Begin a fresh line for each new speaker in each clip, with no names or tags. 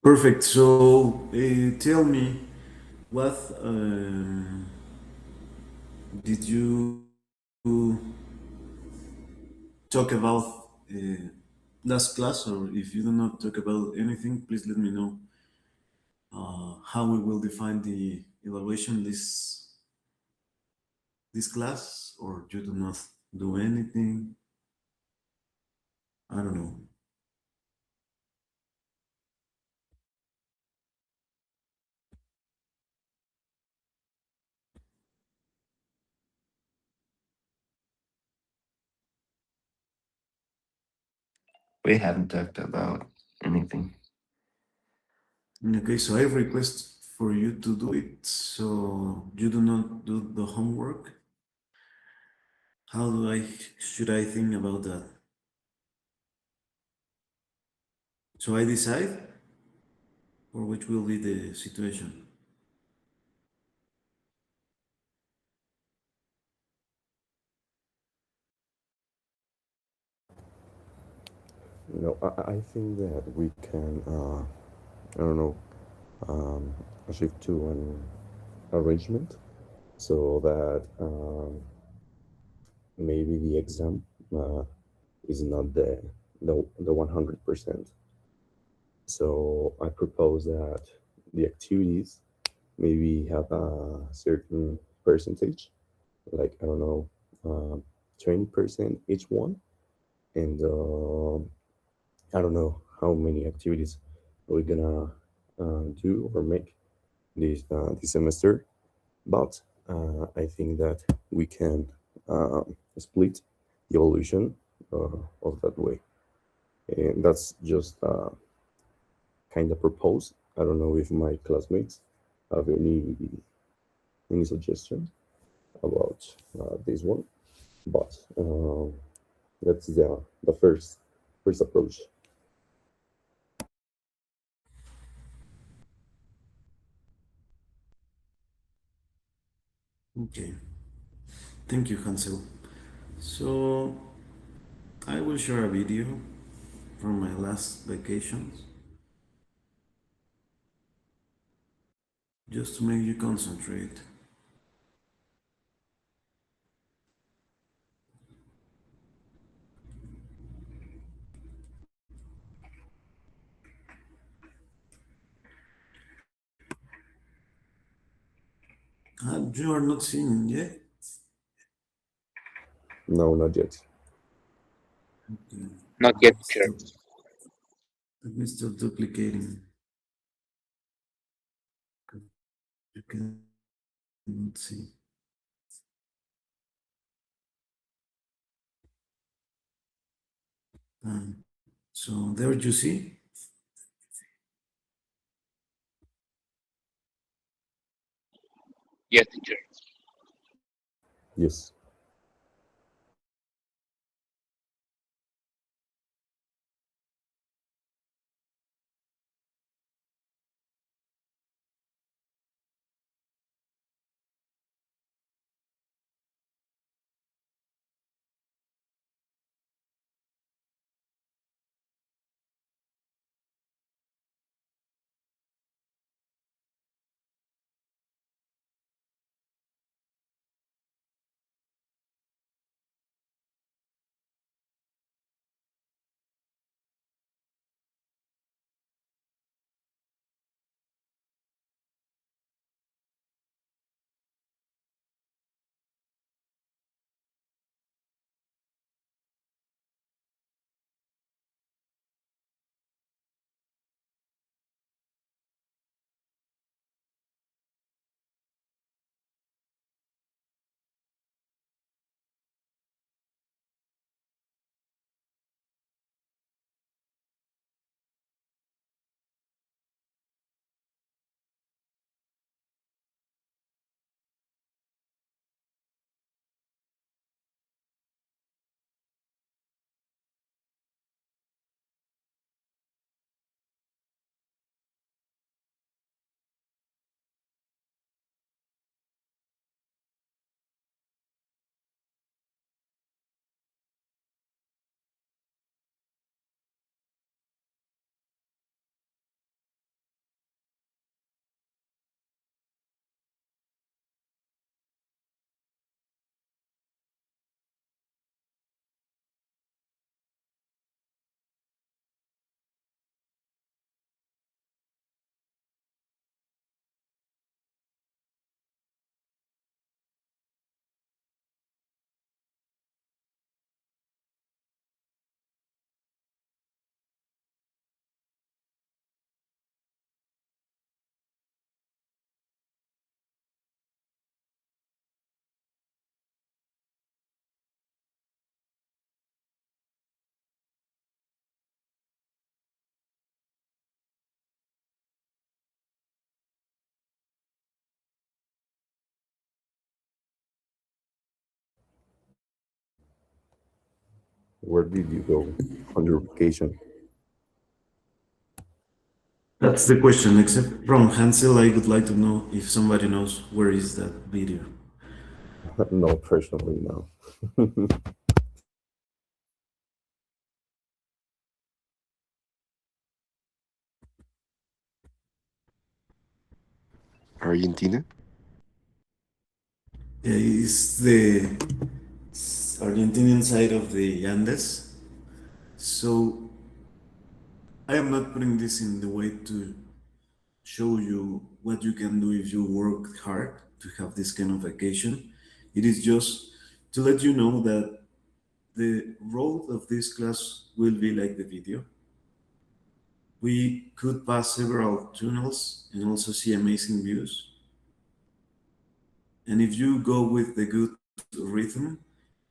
Perfect. So tell me, what did you talk about last class? Or if you do not talk about anything, please let me know how we will define the evaluation this class, or you do not do anything. I don't know.
We haven't talked about anything.
Okay, so I request for you to do it. So you do not do the homework. How do I should I think about that? So I decide, or which will be the situation?
I think that we can, I don't know, um, shift to an arrangement so that maybe the exam uh, is not the 100%. So I propose that the activities maybe have a certain percentage, like I don't know, 20% each one, and I don't know how many activities we're gonna do or make this semester, but I think that we can split the evolution of that way, and that's just kind of proposed. I don't know if my classmates have any suggestions about this one, but that's the first approach.
Okay, thank you, Hansel. So I will share a video from my last vacations just to make you concentrate. You are not seeing yet?
No, not yet.
Okay.
Not
Let
yet,
me
teacher.
stop, let me stop duplicating. You cannot see. So there you see.
Yes, teacher.
Yes. Where did you go on your vacation?
That's the question. Except from Hansel, I would like to know if somebody knows where is that video.
No, personally, no.
Argentina?
Yeah, it's the Argentinian side of the Andes. So I am not putting this in the way to show you what you can do if you work hard to have this kind of vacation. It is just to let you know that the road of this class will be like the video. We could pass several tunnels and also see amazing views. And if you go with the good rhythm,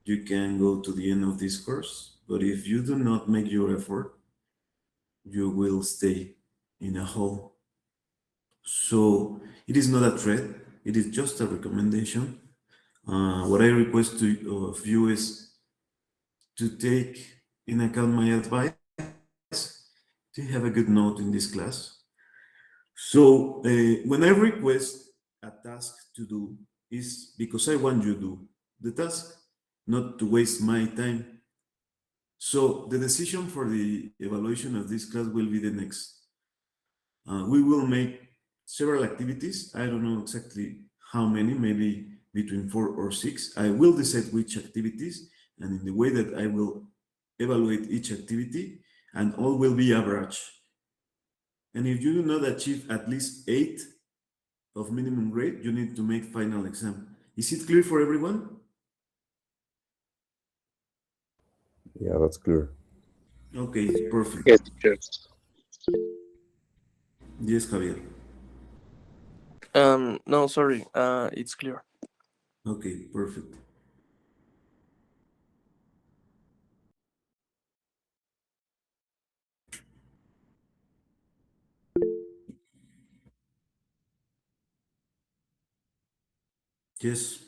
you can go to the end of this course. But if you do not make your effort, you will stay in a hole. So it is not a threat, it is just a recommendation. What I request of you is to take in account my advice to have a good note in this class. So when I request a task to do is because I want you to do the task, not to waste my time. So the decision for the evaluation of this class will be the next. We will make several activities. I don't know exactly how many, maybe between 4 or 6. I will decide which activities and in the way that I will evaluate each activity, and all will be average. And if you do not achieve at least 8 of minimum grade, you need to make final exam. Is it clear for everyone?
Yeah, that's clear.
Okay, perfect.
Yes, teacher.
Yes, Javier.
No, sorry. It's clear.
Okay, perfect. Yes.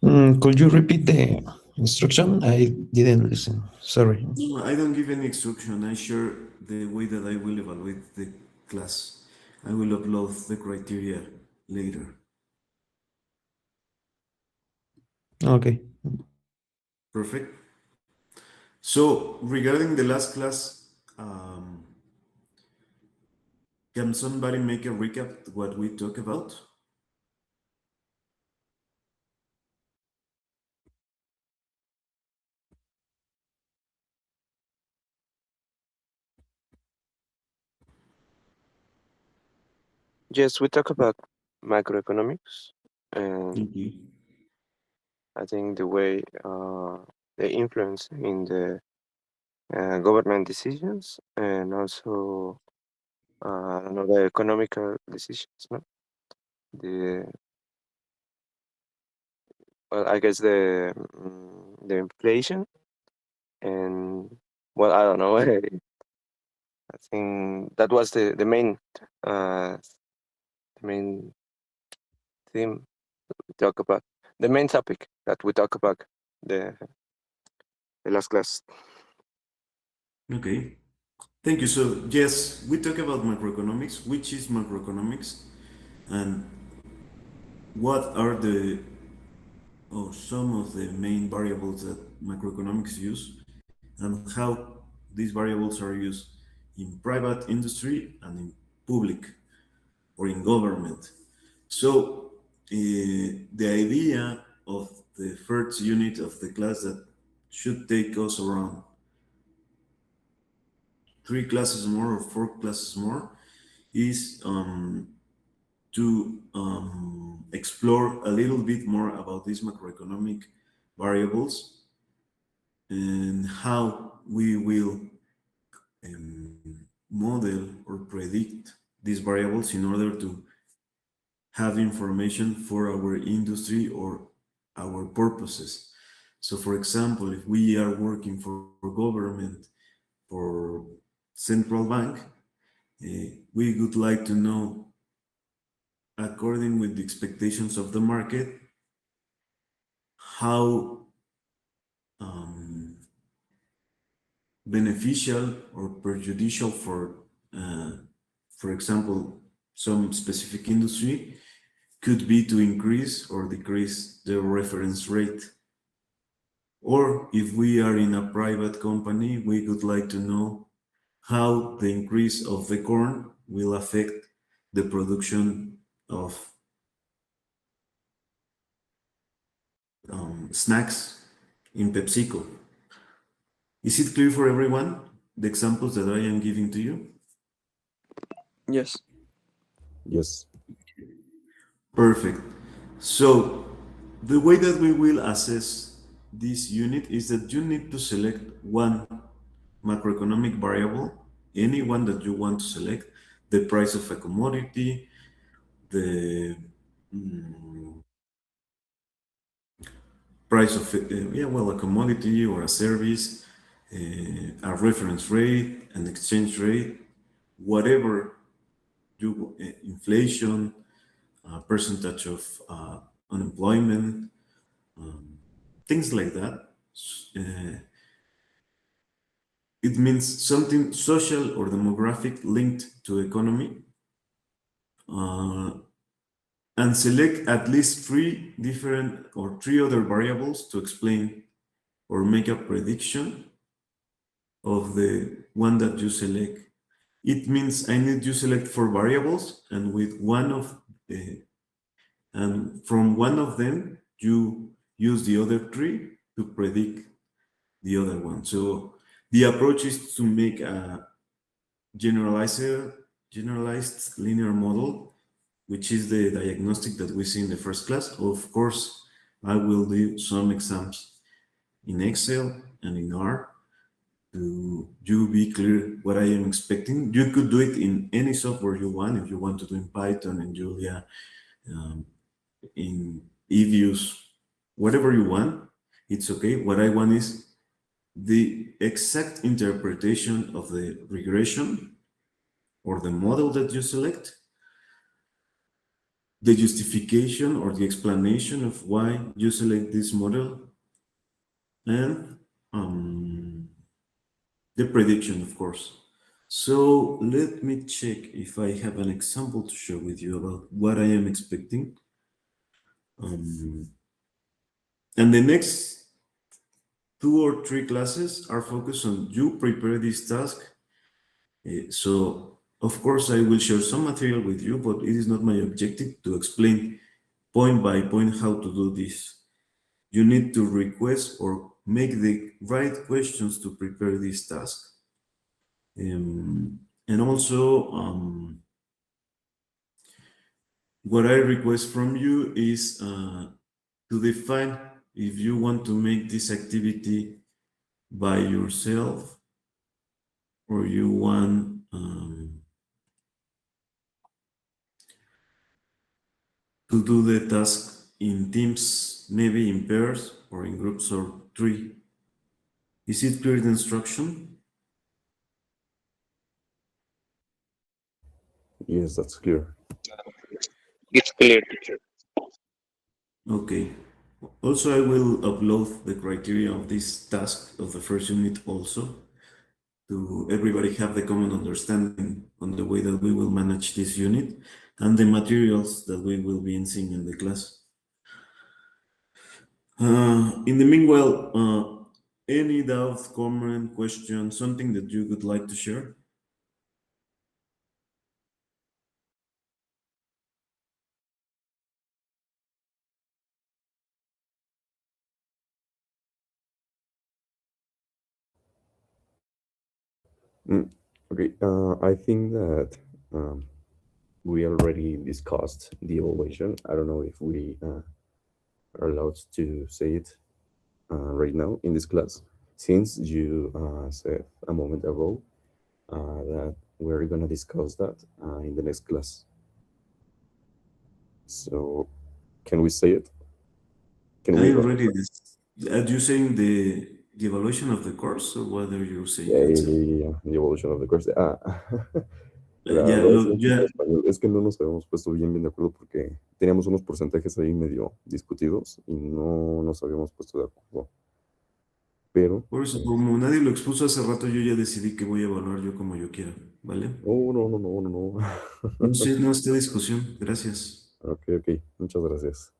Could you repeat the instruction? I didn't listen. Sorry.
No, I don't give any instruction. I share the way that I will evaluate the class. I will upload the criteria later.
Okay.
Perfect. So regarding the last class, can somebody make a recap what we talked about?
Yes, we talk about macroeconomics, and
Okay.
I think the way the influence in the government decisions, and also I don't know, the economical decisions. No, the well, I guess the inflation, and well, I don't know. I think that was uh the main theme we talk about, the main topic that we talk about the the last class.
Okay. Thank you. So yes, we talk about macroeconomics, which is macroeconomics, and what are the some of the main variables that macroeconomics use, and how these variables are used in private industry and in public or in government. So the idea of the first unit of the class that should take us around 3 classes more or 4 classes more is to explore a little bit more about these macroeconomic variables and how we will model or predict these variables in order to have information for our industry or our purposes. So, for example, if we are working for government, for central bank, we would like to know, according with the expectations of the market, how um, beneficial or prejudicial for example, some specific industry could be to increase or decrease the reference rate. Or if we are in a private company, we would like to know how the increase of the corn will affect the production of snacks in PepsiCo. Is it clear for everyone, the examples that I am giving to you?
Yes.
Yes.
Perfect. So the way that we will assess this unit is that you need to select one macroeconomic variable, any one that you want to select, the price of a commodity, the price of a commodity or a service, a reference rate, an exchange rate, whatever you inflation, percentage of unemployment, things like that. Uh, it means something social or demographic linked to economy, uh, and select at least three different or three other variables to explain or make a prediction of the one that you select. It means I need you select four variables, and with one of the and from one of them you use the other three to predict the other one. So the approach is to make a generalized generalized linear model, which is the diagnostic that we see in the first class. Of course, I will do some exams in Excel and in R to you be clear what I am expecting. You could do it in any software you want. If you want to do in Python and Julia, um, in eViews, whatever you want, it's okay. What I want is the exact interpretation of the regression or the model that you select, the justification or the explanation of why you select this model, and the prediction, of course. So let me check if I have an example to share with you about what I am expecting. And the next two or three classes are focused on you prepare this task. So of course I will share some material with you, but it is not my objective to explain point by point how to do this. You need to request or make the right questions to prepare this task. And also, what I request from you is to define if you want to make this activity by yourself or you want to do the task in teams, maybe in pairs or in groups or three. Is it clear the instruction?
Yes, that's clear.
It's clear, teacher.
Okay. Also, I will upload the criteria of this task of the first unit also to everybody have the common understanding on the way that we will manage this unit and the materials that we will be seeing in the class. In the meanwhile, any doubt, comment, question, something that you would like to share?
Okay, I think that we already discussed the evaluation. I don't know if we are allowed to say it right now in this class, since you said a moment ago that we're going to discuss that in the next class. So, can we say it? Can
I
we?
already, are you saying the evaluation of the course or what are you saying?
Yeah, yeah,
Ansel?
yeah, yeah, the evolution of the course. La
Ya,
voy a decir un poquito
ya,
en español. Es que no nos habíamos puesto bien de acuerdo porque teníamos unos porcentajes ahí medio discutidos y no nos habíamos puesto de acuerdo. Pero,
por eso, como nadie lo expuso hace rato, yo ya decidí que voy a evaluar yo como yo quiera, ¿vale?
no, no, no, no, no, no.
No sé, no, esta discusión, gracias.
Ok, ok, muchas gracias.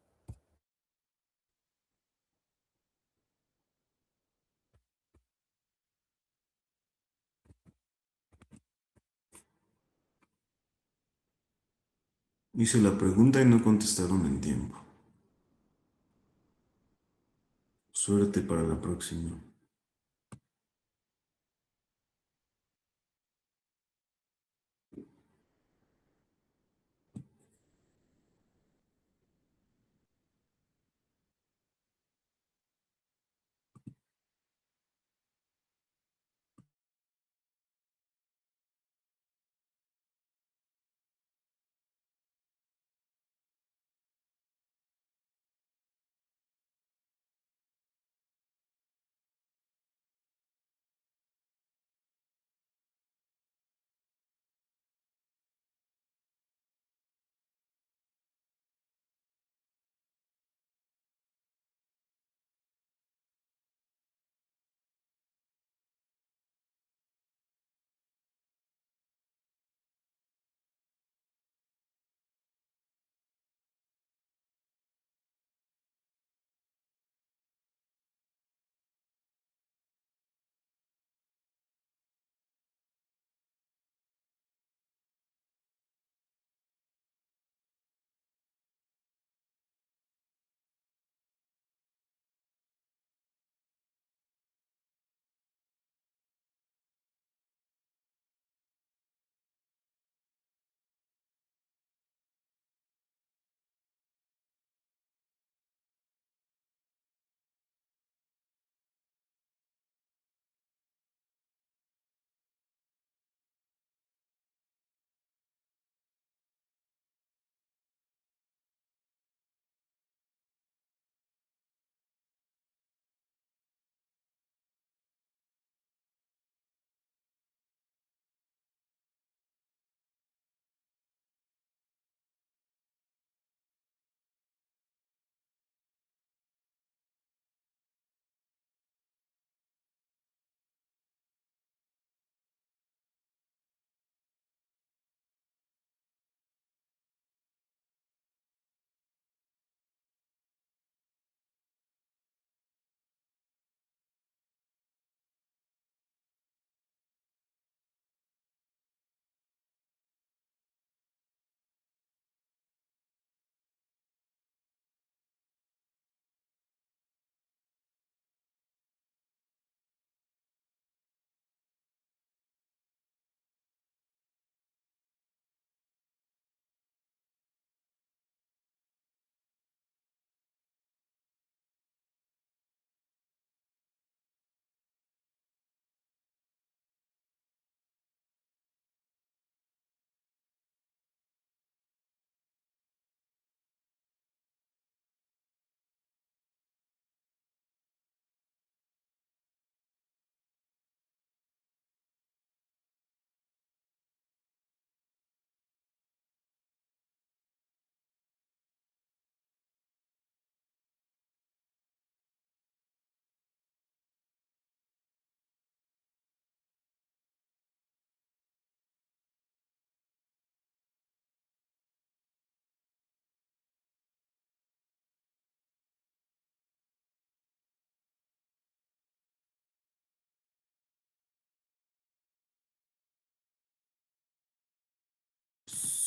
Hice la pregunta y no contestaron en tiempo. Suerte para la próxima.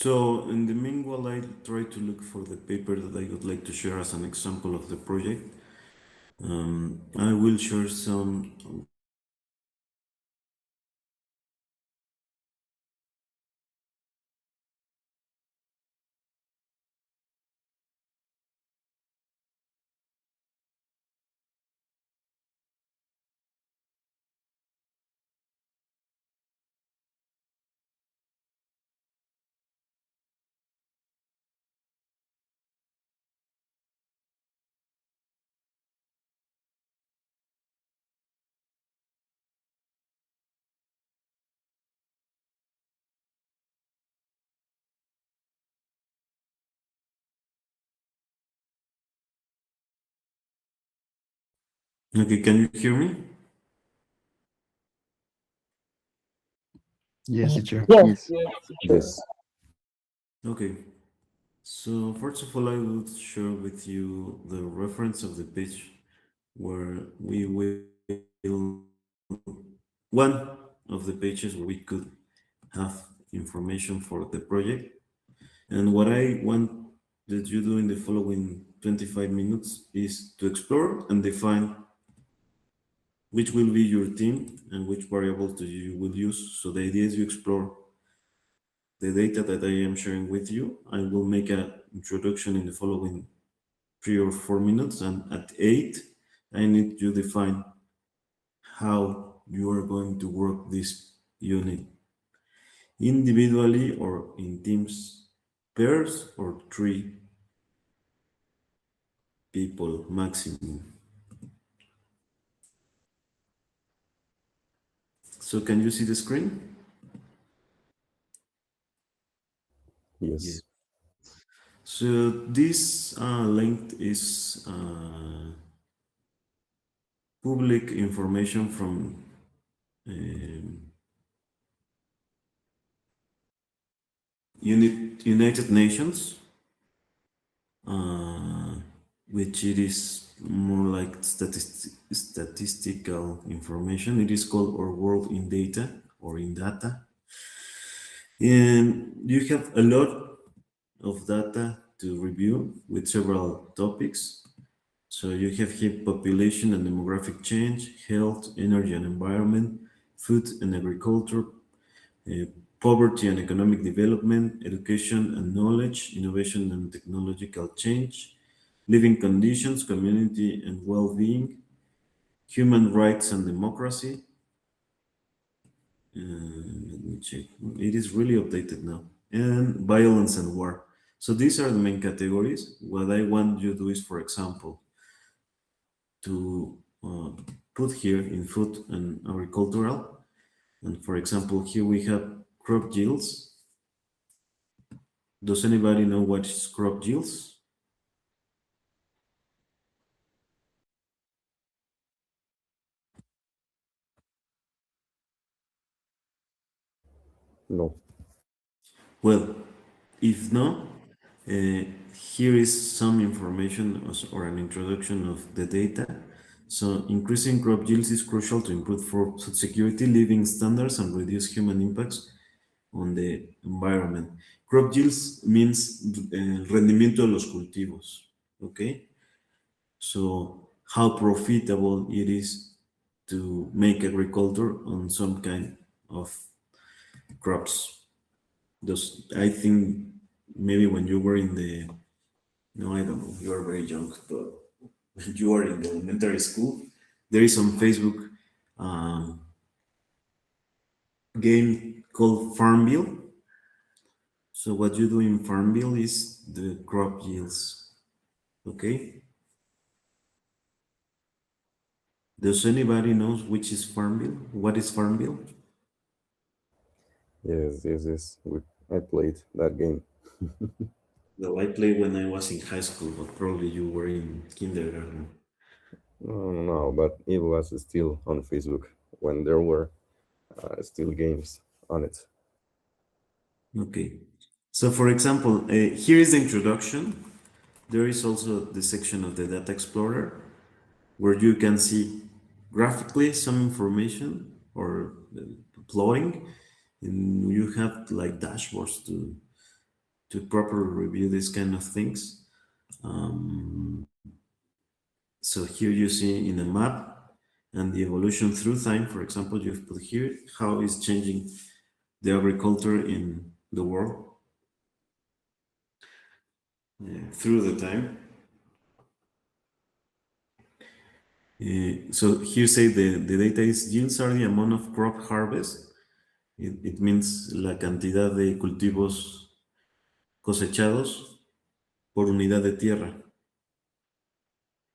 So, in the meanwhile, I try to look for the paper that I would like to share as an example of the project. I will share some Okay, can you hear me?
Yes, teacher.
Yes.
Yes.
Okay. So first of all, I will share with you the reference of the page where we will one of the pages where we could have information for the project. And what I want that you do in the following 25 minutes is to explore and define which will be your team and which variables you will use. So the idea is you explore the data that I am sharing with you. I will make an introduction in the following 3 or 4 minutes, and at 8, I need you define how you are going to work this unit individually or in teams, pairs, or 3 people maximum. So can you see the screen? Yeah.
Yes.
So this link is public information from um, United Nations, uh, which it is more like statistical information. It is called Our World in Data or in Data. And you have a lot of data to review with several topics. So you have here population and demographic change, health, energy and environment, food and agriculture, uh, poverty and economic development, education and knowledge, innovation and technological change, living conditions, community and well-being, human rights and democracy. Let me check. It is really updated now. And violence and war. So these are the main categories. What I want you to do is, for example, to put here in food and agricultural. And for example, here we have crop yields. Does anybody know what is crop yields?
No.
Well, if no, here is some information or an introduction of the data. So increasing crop yields is crucial to improve food security, living standards, and reduce human impacts on the environment. Crop yields means rendimiento de los cultivos, okay? So how profitable it is to make agriculture on some kind of crops. Those, I think maybe when you were in the, no, I don't know, you are very young, but when you are in the elementary school, there is on Facebook um, game called Farmville. So what you do in Farmville is the crop yields. Okay. Does anybody knows which is Farmville? What is Farmville?
Yes, yes, yes. I played that game.
Well, I played when I was in high school, but probably you were in kindergarten.
No, no, no, but it was still on Facebook when there were still games on it.
Okay. So for example, here is the introduction. There is also the section of the Data Explorer where you can see graphically some information or plotting, and you have like dashboards to properly review these kind of things. Um, so here you see in a map and the evolution through time. For example, you've put here how is changing the agriculture in the world through the time. So here say the data is yields are the amount of crop harvest. It means la cantidad de cultivos cosechados por unidad de tierra.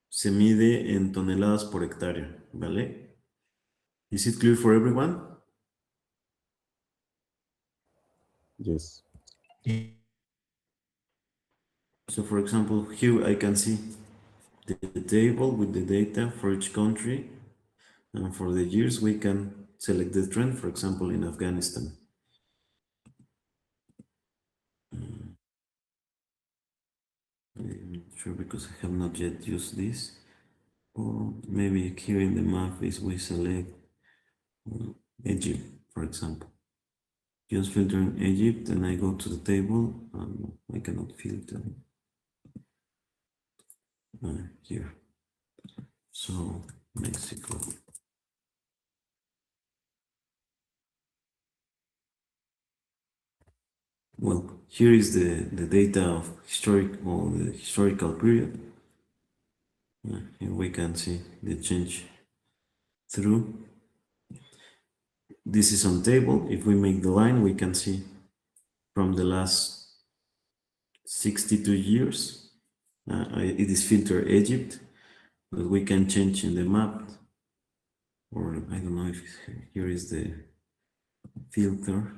Se mide en toneladas por hectárea, ¿vale? Is it clear for everyone?
Yes.
So for example, here I can see the table with the data for each country, and for the years we can select the trend, for example, in Afghanistan. I'm not sure because I have not yet used this. Or maybe here in the map is we select Egypt, for example. Just filtering Egypt and I go to the table and I cannot filter here. So Mexico. Well, here is the data of the historical period. Here we can see the change through. This is on table. If we make the line, we can see from the last 62 years. It is filter Egypt, but we can change in the map. Or I don't know if here is the filter.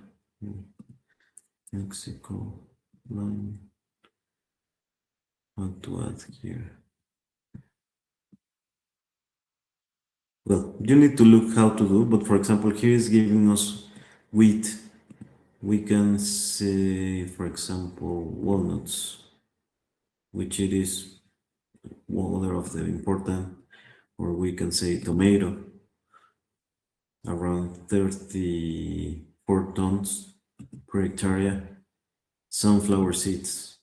Mexico line. What to add here? Well, you need to look how to do, but for example, here is giving us wheat. We can say, for example, walnuts, which it is one of the important, or we can say tomato, around 34 tons per hectare, sunflower seeds.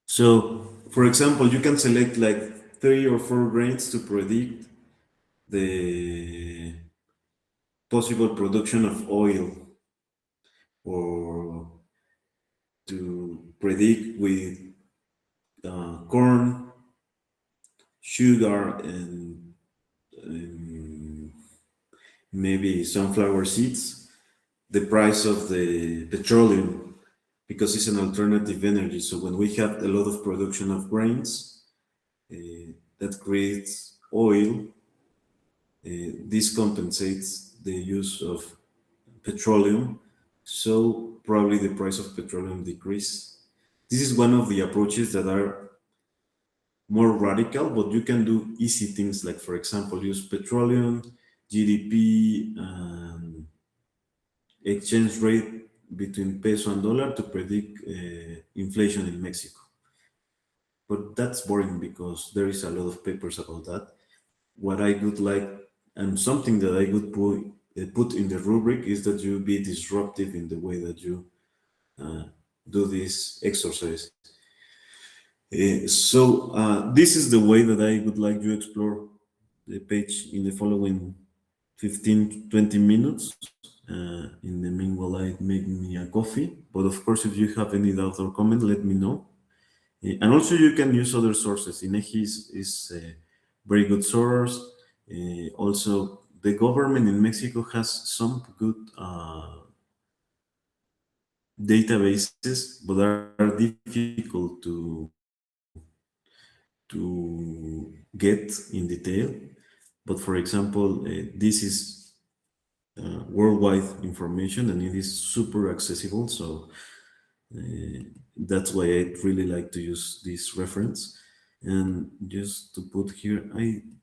So, for example, you can select like 3 or 4 grains to predict the possible production of oil, or to predict with corn, sugar, and maybe sunflower seeds, the price of the petroleum, because it's an alternative energy. So when we have a lot of production of grains that creates oil, this compensates the use of petroleum, so probably the price of petroleum decrease. This is one of the approaches that are more radical, but you can do easy things like, for example, use petroleum, GDP, and exchange rate between peso and dollar to predict inflation in Mexico. But that's boring because there is a lot of papers about that. What I would like, and something that I would put in the rubric, is that you be disruptive in the way that you do this exercise. This is the way that I would like you to explore the page in the following 15 to 20 minutes. In the meanwhile, I make me a coffee. But of course, if you have any doubt or comment, let me know. And also, you can use other sources. INEGI is a very good source. Also, the government in Mexico has some good databases, but are difficult to get in detail. But for example, this is worldwide information and it is super accessible. So that's why I really like to use this reference. And just to put here,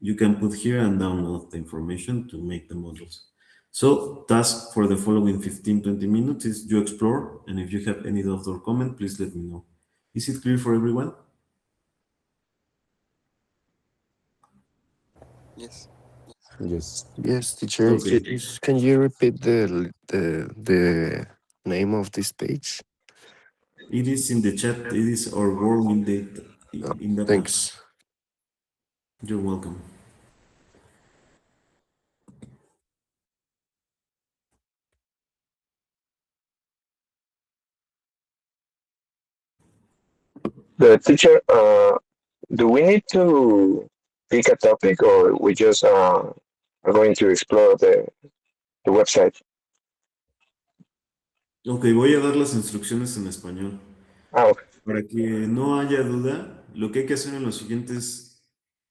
you can put here and download the information to make the models. So task for the following 15-20 minutes is you explore, and if you have any doubt or comment, please let me know. Is it clear for everyone?
Yes.
Yes.
Yes, teacher.
Okay.
Can you repeat the name of this page?
It is in the chat. It is our world in data.
Oh,
In data.
thanks.
You're welcome.
The teacher, do we need to pick a topic or we just are going to explore the website?
Ok, voy a dar las instrucciones en español.
Okay.
Para que no haya duda, lo que hay que hacer en los siguientes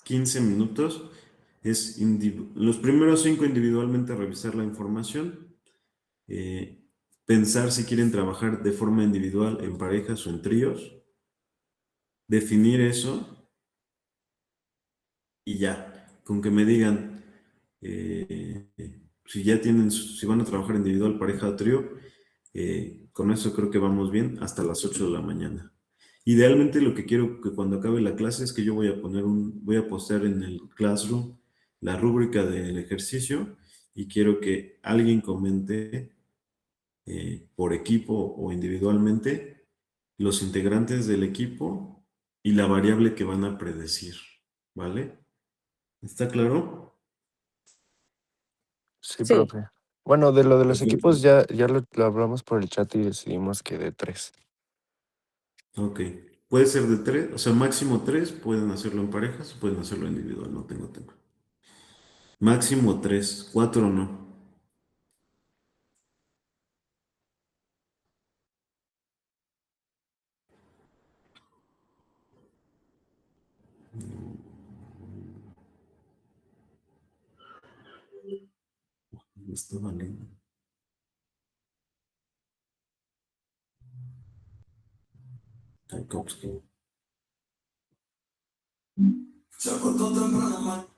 15 minutos es los primeros 5 individualmente revisar la información, pensar si quieren trabajar de forma individual, en parejas o en tríos, definir eso ya, con que me digan eh, si ya tienen, si van a trabajar individual, pareja o trío, con eso creo que vamos bien hasta las 8 de la mañana. Idealmente lo que quiero que cuando acabe la clase es que yo voy a postear en el Classroom la rúbrica del ejercicio y quiero que alguien comente por equipo o individualmente los integrantes del equipo y la variable que van a predecir, ¿vale? ¿Está claro?
Sí,
Sí,
profe. Bueno, de lo de los
Perfecto.
equipos ya lo hablamos por el chat y decidimos que de 3.
Ok. Puede ser de tres, o sea, máximo tres, pueden hacerlo en parejas, pueden hacerlo individual, no tengo tema. Máximo tres, cuatro no. Está valiendo. Tchaikovsky. Se acostó temprano, man.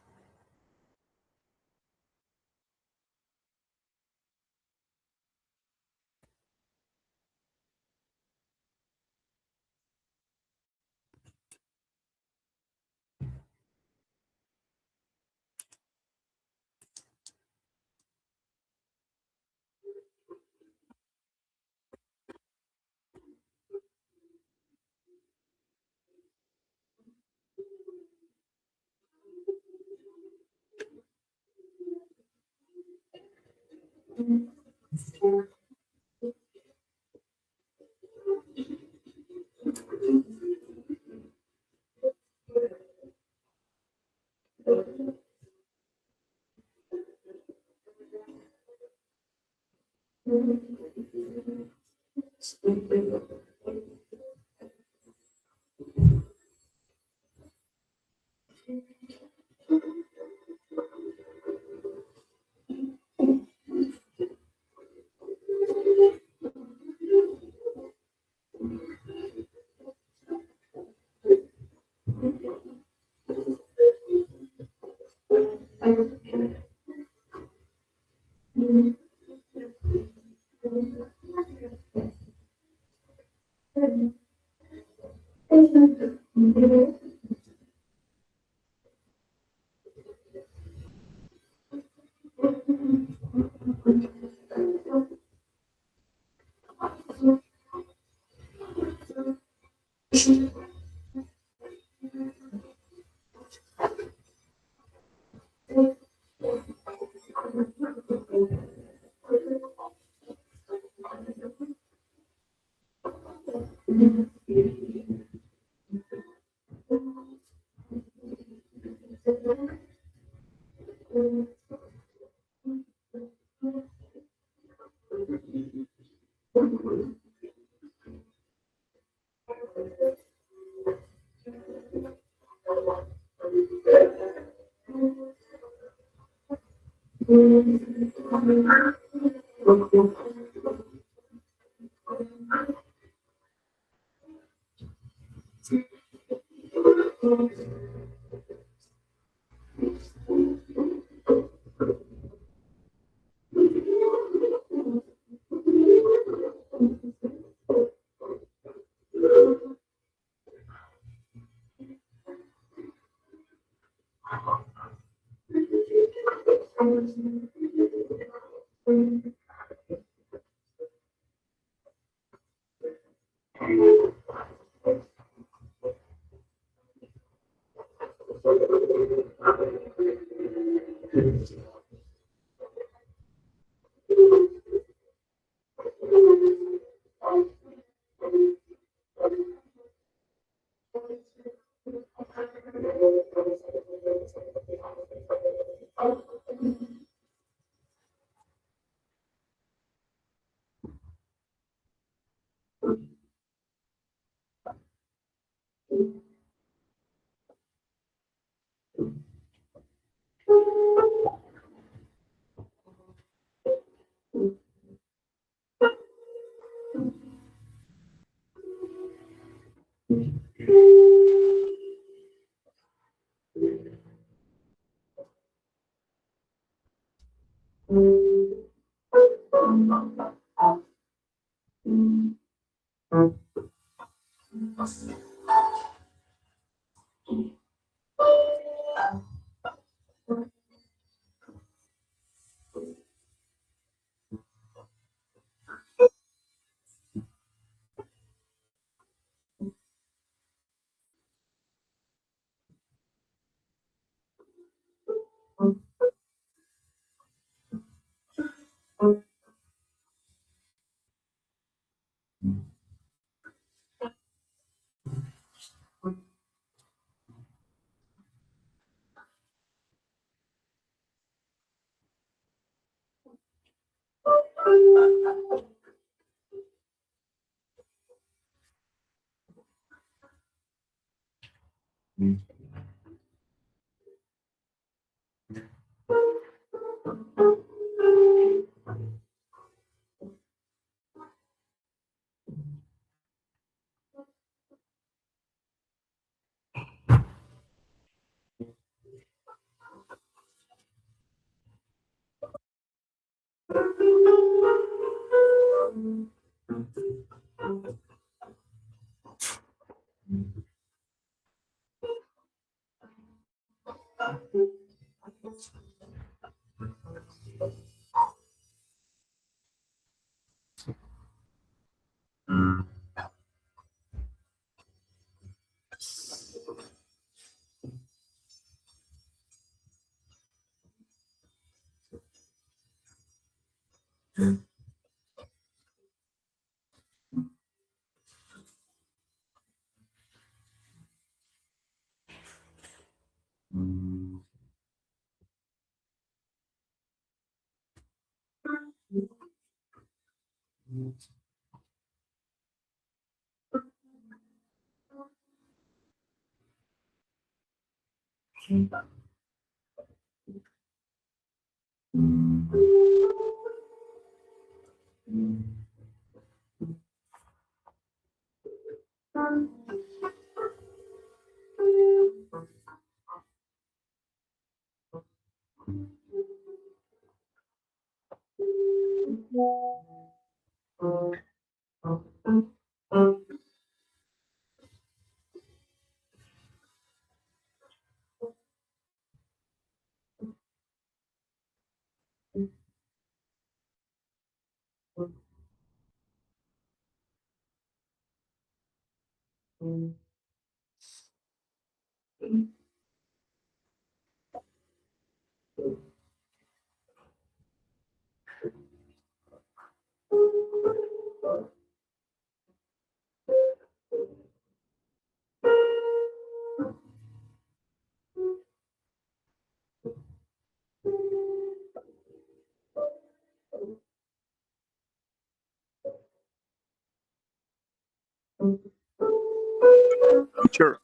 Sure.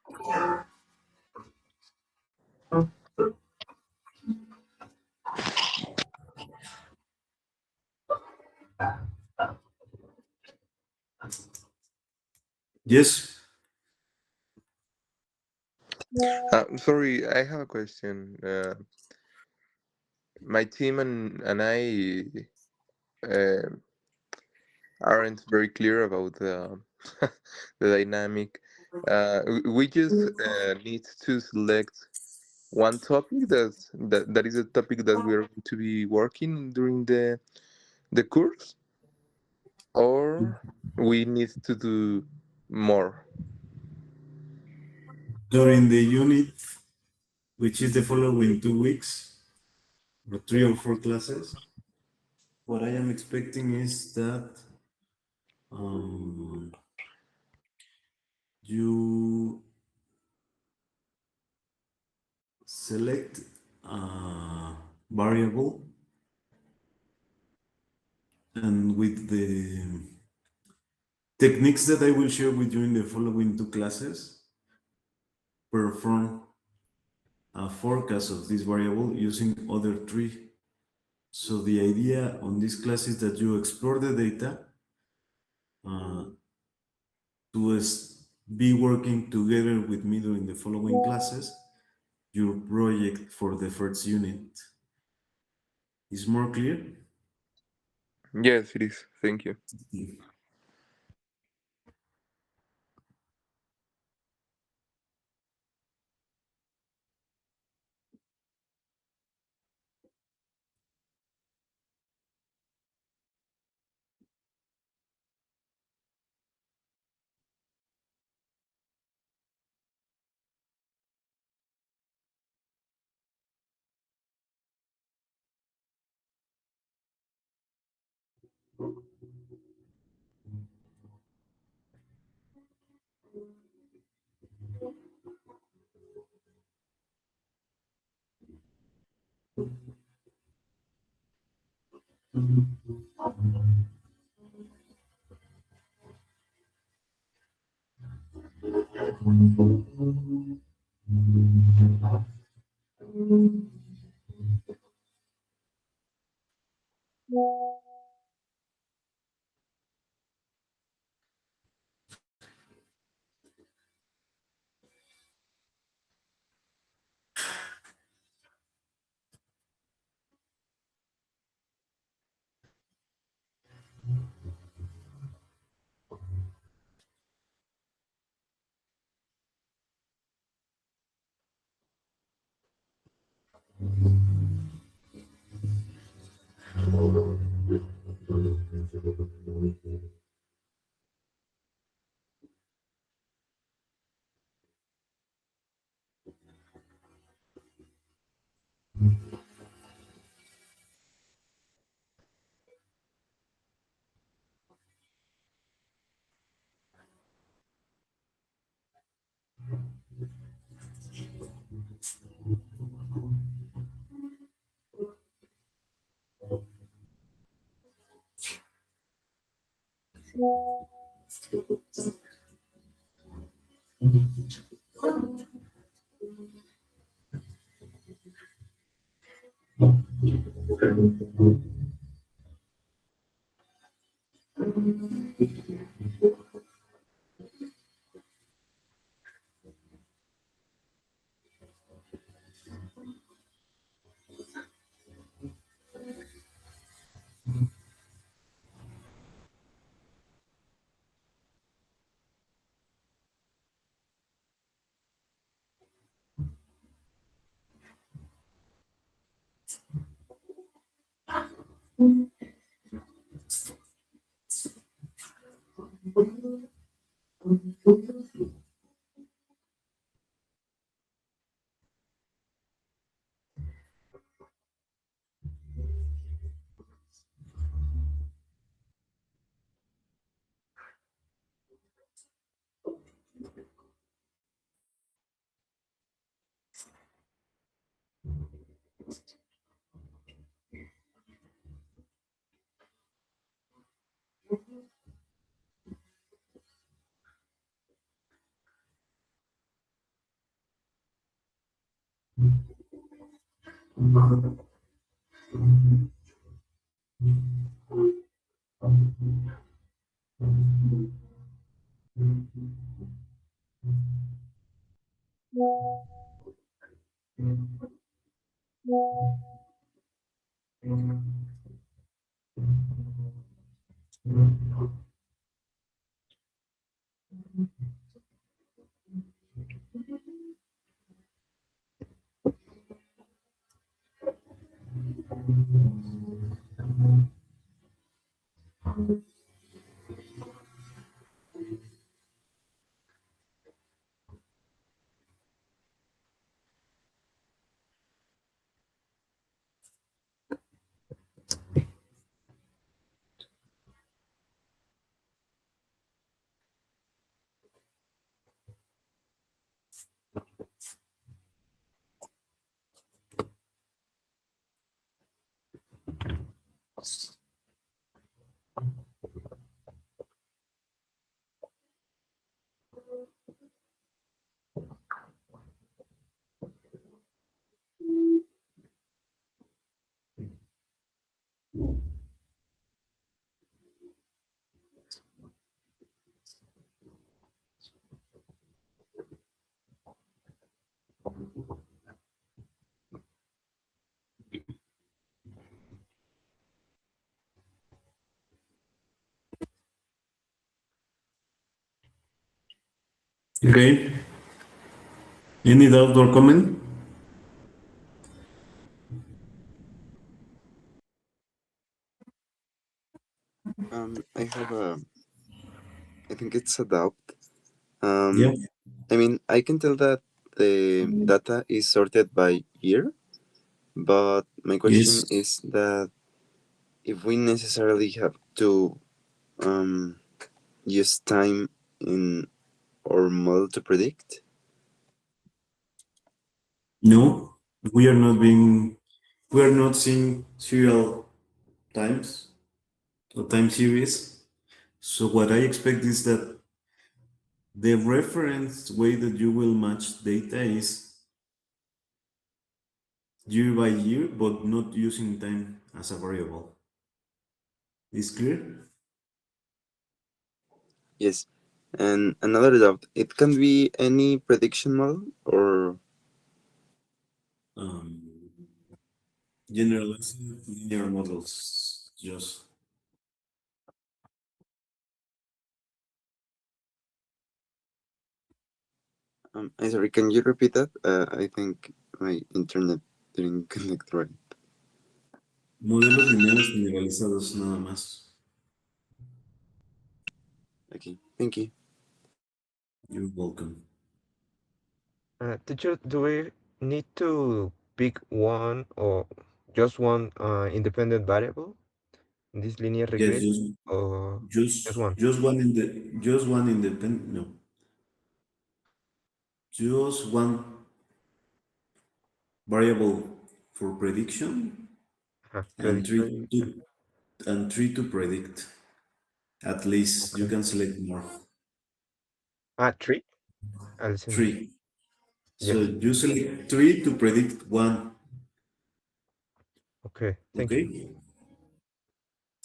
Yes.
Sorry, I have a question. My team and I uh, aren't very clear about the the dynamic. We just need to select one topic that is a topic that we are going to be working during the course, or we need to do more.
During the unit, which is the following 2 weeks, or 3 or 4 classes, what I am expecting is that um, you select a variable, and with the techniques that I will share with you in the following 2 classes, perform a forecast of this variable using other three. So the idea on this class is that you explore the data uh, to be working together with me during the following classes, your project for the first unit. Is more clear?
Yes, it is. Thank you.
Okay. Any doubt or comment?
I have a. I think it's a doubt.
Yeah.
I mean, I can tell that the data is sorted by year, but my question
Yes.
is that if we necessarily have to um, use time in our model to predict.
No, we are not being, we are not seeing serial times or time series. So what I expect is that the reference way that you will match data is year by year, but not using time as a variable. Is clear?
Yes. And another doubt, it can be any prediction model or
Um, Generalized linear models, just
sorry, can you repeat that? I think my internet didn't connect right.
Modelos lineales generalizados, nada más.
Okay, thank you.
You're welcome.
Teacher, do we need to pick one or just one independent variable in this linear
Yes,
regression, or just one?
just one independent, no, just one variable for prediction and
Prediction.
three to predict. At least you
Okay.
can select more.
Three? I'll listen.
Three. So
Yes.
you select three to predict one.
Okay. Thank you.
Okay.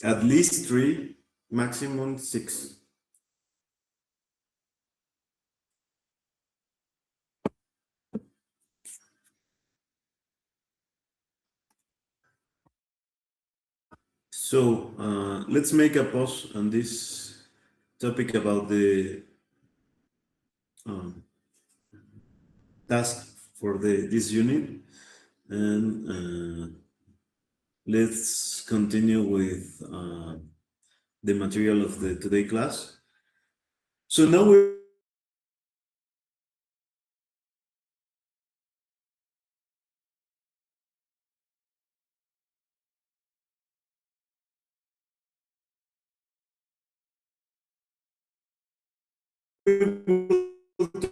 At least three, maximum six. So let's make a pause on this topic about the um, task for this unit, and let's continue with the material of the today class. So now we're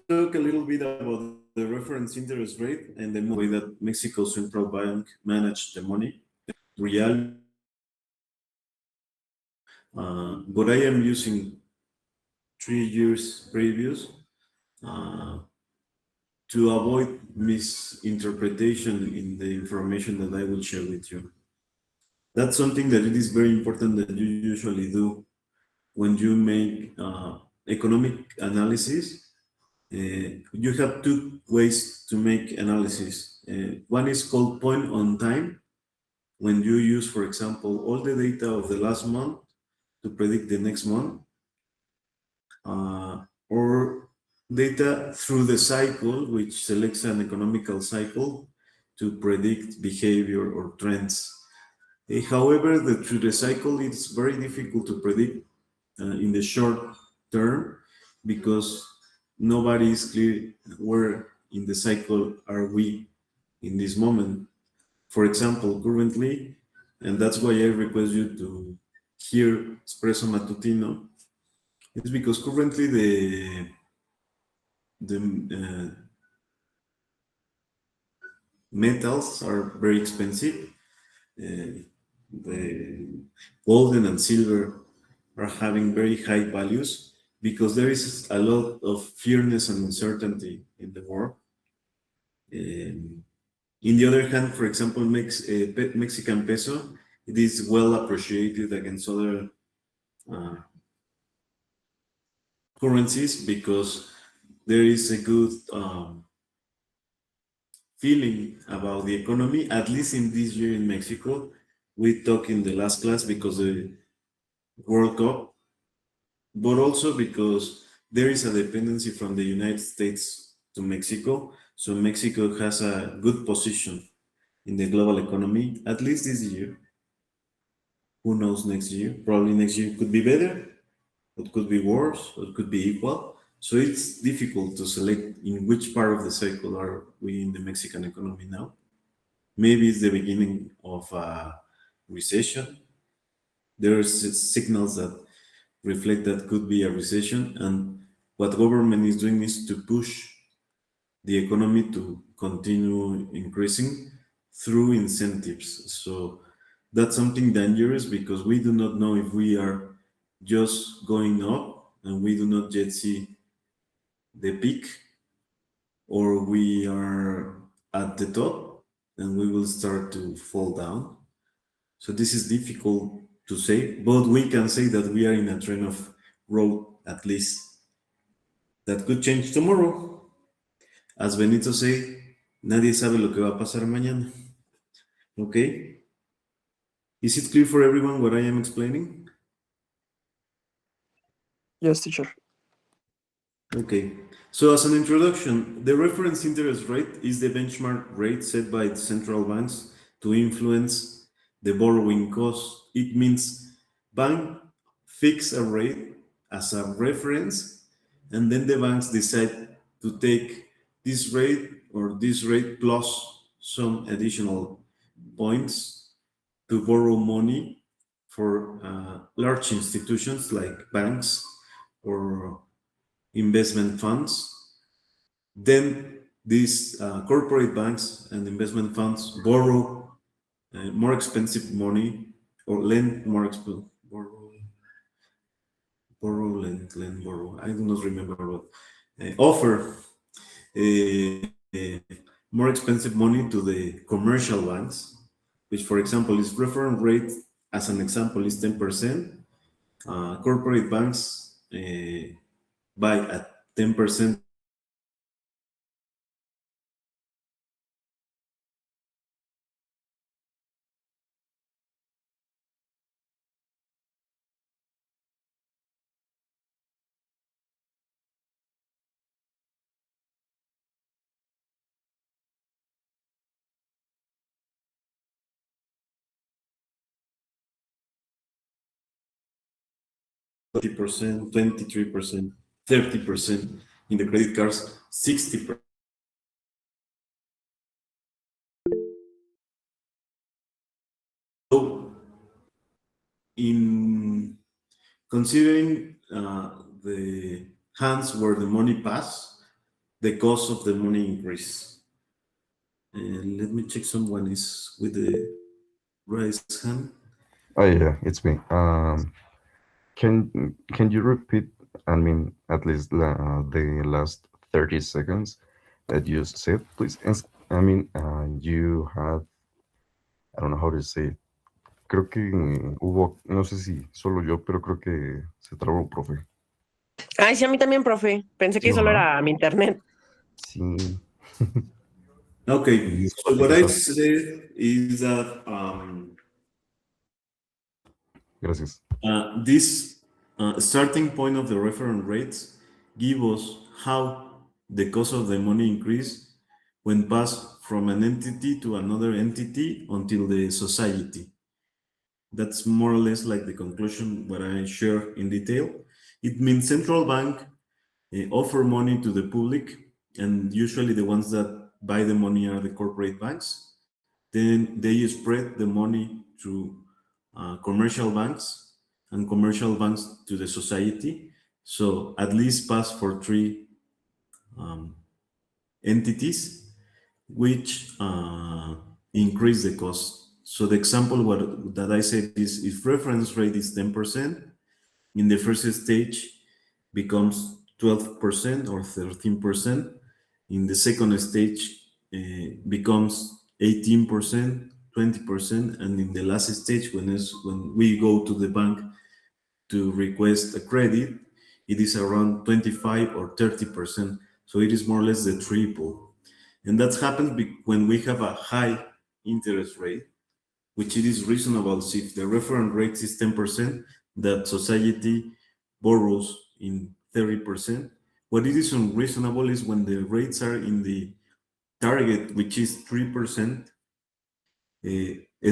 talk a little bit about the reference interest rate and the way that Mexico Central Bank managed the money. Real, but I am using 3 years previous uh, to avoid misinterpretation in the information that I will share with you. That's something that it is very important that you usually do when you make economic analysis. You have two ways to make analysis. One is called point on time, when you use, for example, all the data of the last month to predict the next month, or data through the cycle, which selects an economical cycle to predict behavior or trends. However, through the cycle, it's very difficult to predict in the short term because nobody is clear where in the cycle are we in this moment. For example, currently, and that's why I request you to hear Espresso Matutino, it's because currently the metals are very expensive. The golden and silver are having very high values because there is a lot of fearness and uncertainty in the world. In the other hand, for example, Mexican peso, it is well appreciated against other uh, currencies because there is a good feeling about the economy, at least in this year in Mexico. We talked in the last class because the World Cup, but also because there is a dependency from the United States to Mexico. So Mexico has a good position in the global economy, at least this year. Who knows next year? Probably next year could be better, it could be worse, or it could be equal. So it's difficult to select in which part of the cycle are we in the Mexican economy now. Maybe it's the beginning of a recession. There are signals that reflect that could be a recession, and what government is doing is to push the economy to continue increasing through incentives. So that's something dangerous because we do not know if we are just going up and we do not yet see the peak, or we are at the top and we will start to fall down. So this is difficult to say, but we can say that we are in a trend of growth, at least. That could change tomorrow. As Benito say, nadie sabe lo que va a pasar mañana. Okay? Is it clear for everyone what I am explaining?
Yes, teacher.
Okay. So, as an introduction, the reference interest rate is the benchmark rate set by the central banks to influence the borrowing cost. It means bank fix a rate as a reference, and then the banks decide to take this rate or this rate plus some additional points to borrow money for large institutions like banks or investment funds. Then these corporate banks and investment funds borrow more expensive money or lend more expensive borrow. I do not remember what offer more expensive money to the commercial banks, which, for example, is reference rate. As an example, is 10%. Corporate banks buy at 10% percent 23%, 30% in the credit cards, 60%. So, in considering the hands where the money pass, the cost of the money increase. And let me check someone is with the raised hand.
Oh yeah, it's me. Can you repeat? I mean, at least the last 30 seconds that you said, please. I mean, you had, I don't know how to say it. Creo que hubo, no sé si solo yo, pero creo que se trabó, profe.
Ay, sí, a mí también, profe. Pensé
Sí,
que solo
¿verdad?
era mi internet.
Sí.
Okay, so what I said is that
Gracias.
this starting point of the reference rates give us how the cost of the money increase when passed from an entity to another entity until the society. That's more or less like the conclusion what I share in detail. It means central bank offer money to the public, and usually the ones that buy the money are the corporate banks. Then they spread the money to commercial banks and commercial banks to the society. So at least pass for three um, entities, which increase the cost. So the example that I said is if reference rate is 10%, in the first stage becomes 12% or 13%. In the second stage becomes 18%, 20%, and in the last stage, when we go to the bank to request a credit, it is around 25 or 30%. So it is more or less the triple. And that happens when we have a high interest rate, which it is reasonable. So if the reference rate is 10%, that society borrows in 30%. What it is unreasonable is when the rates are in the target, which is 3%,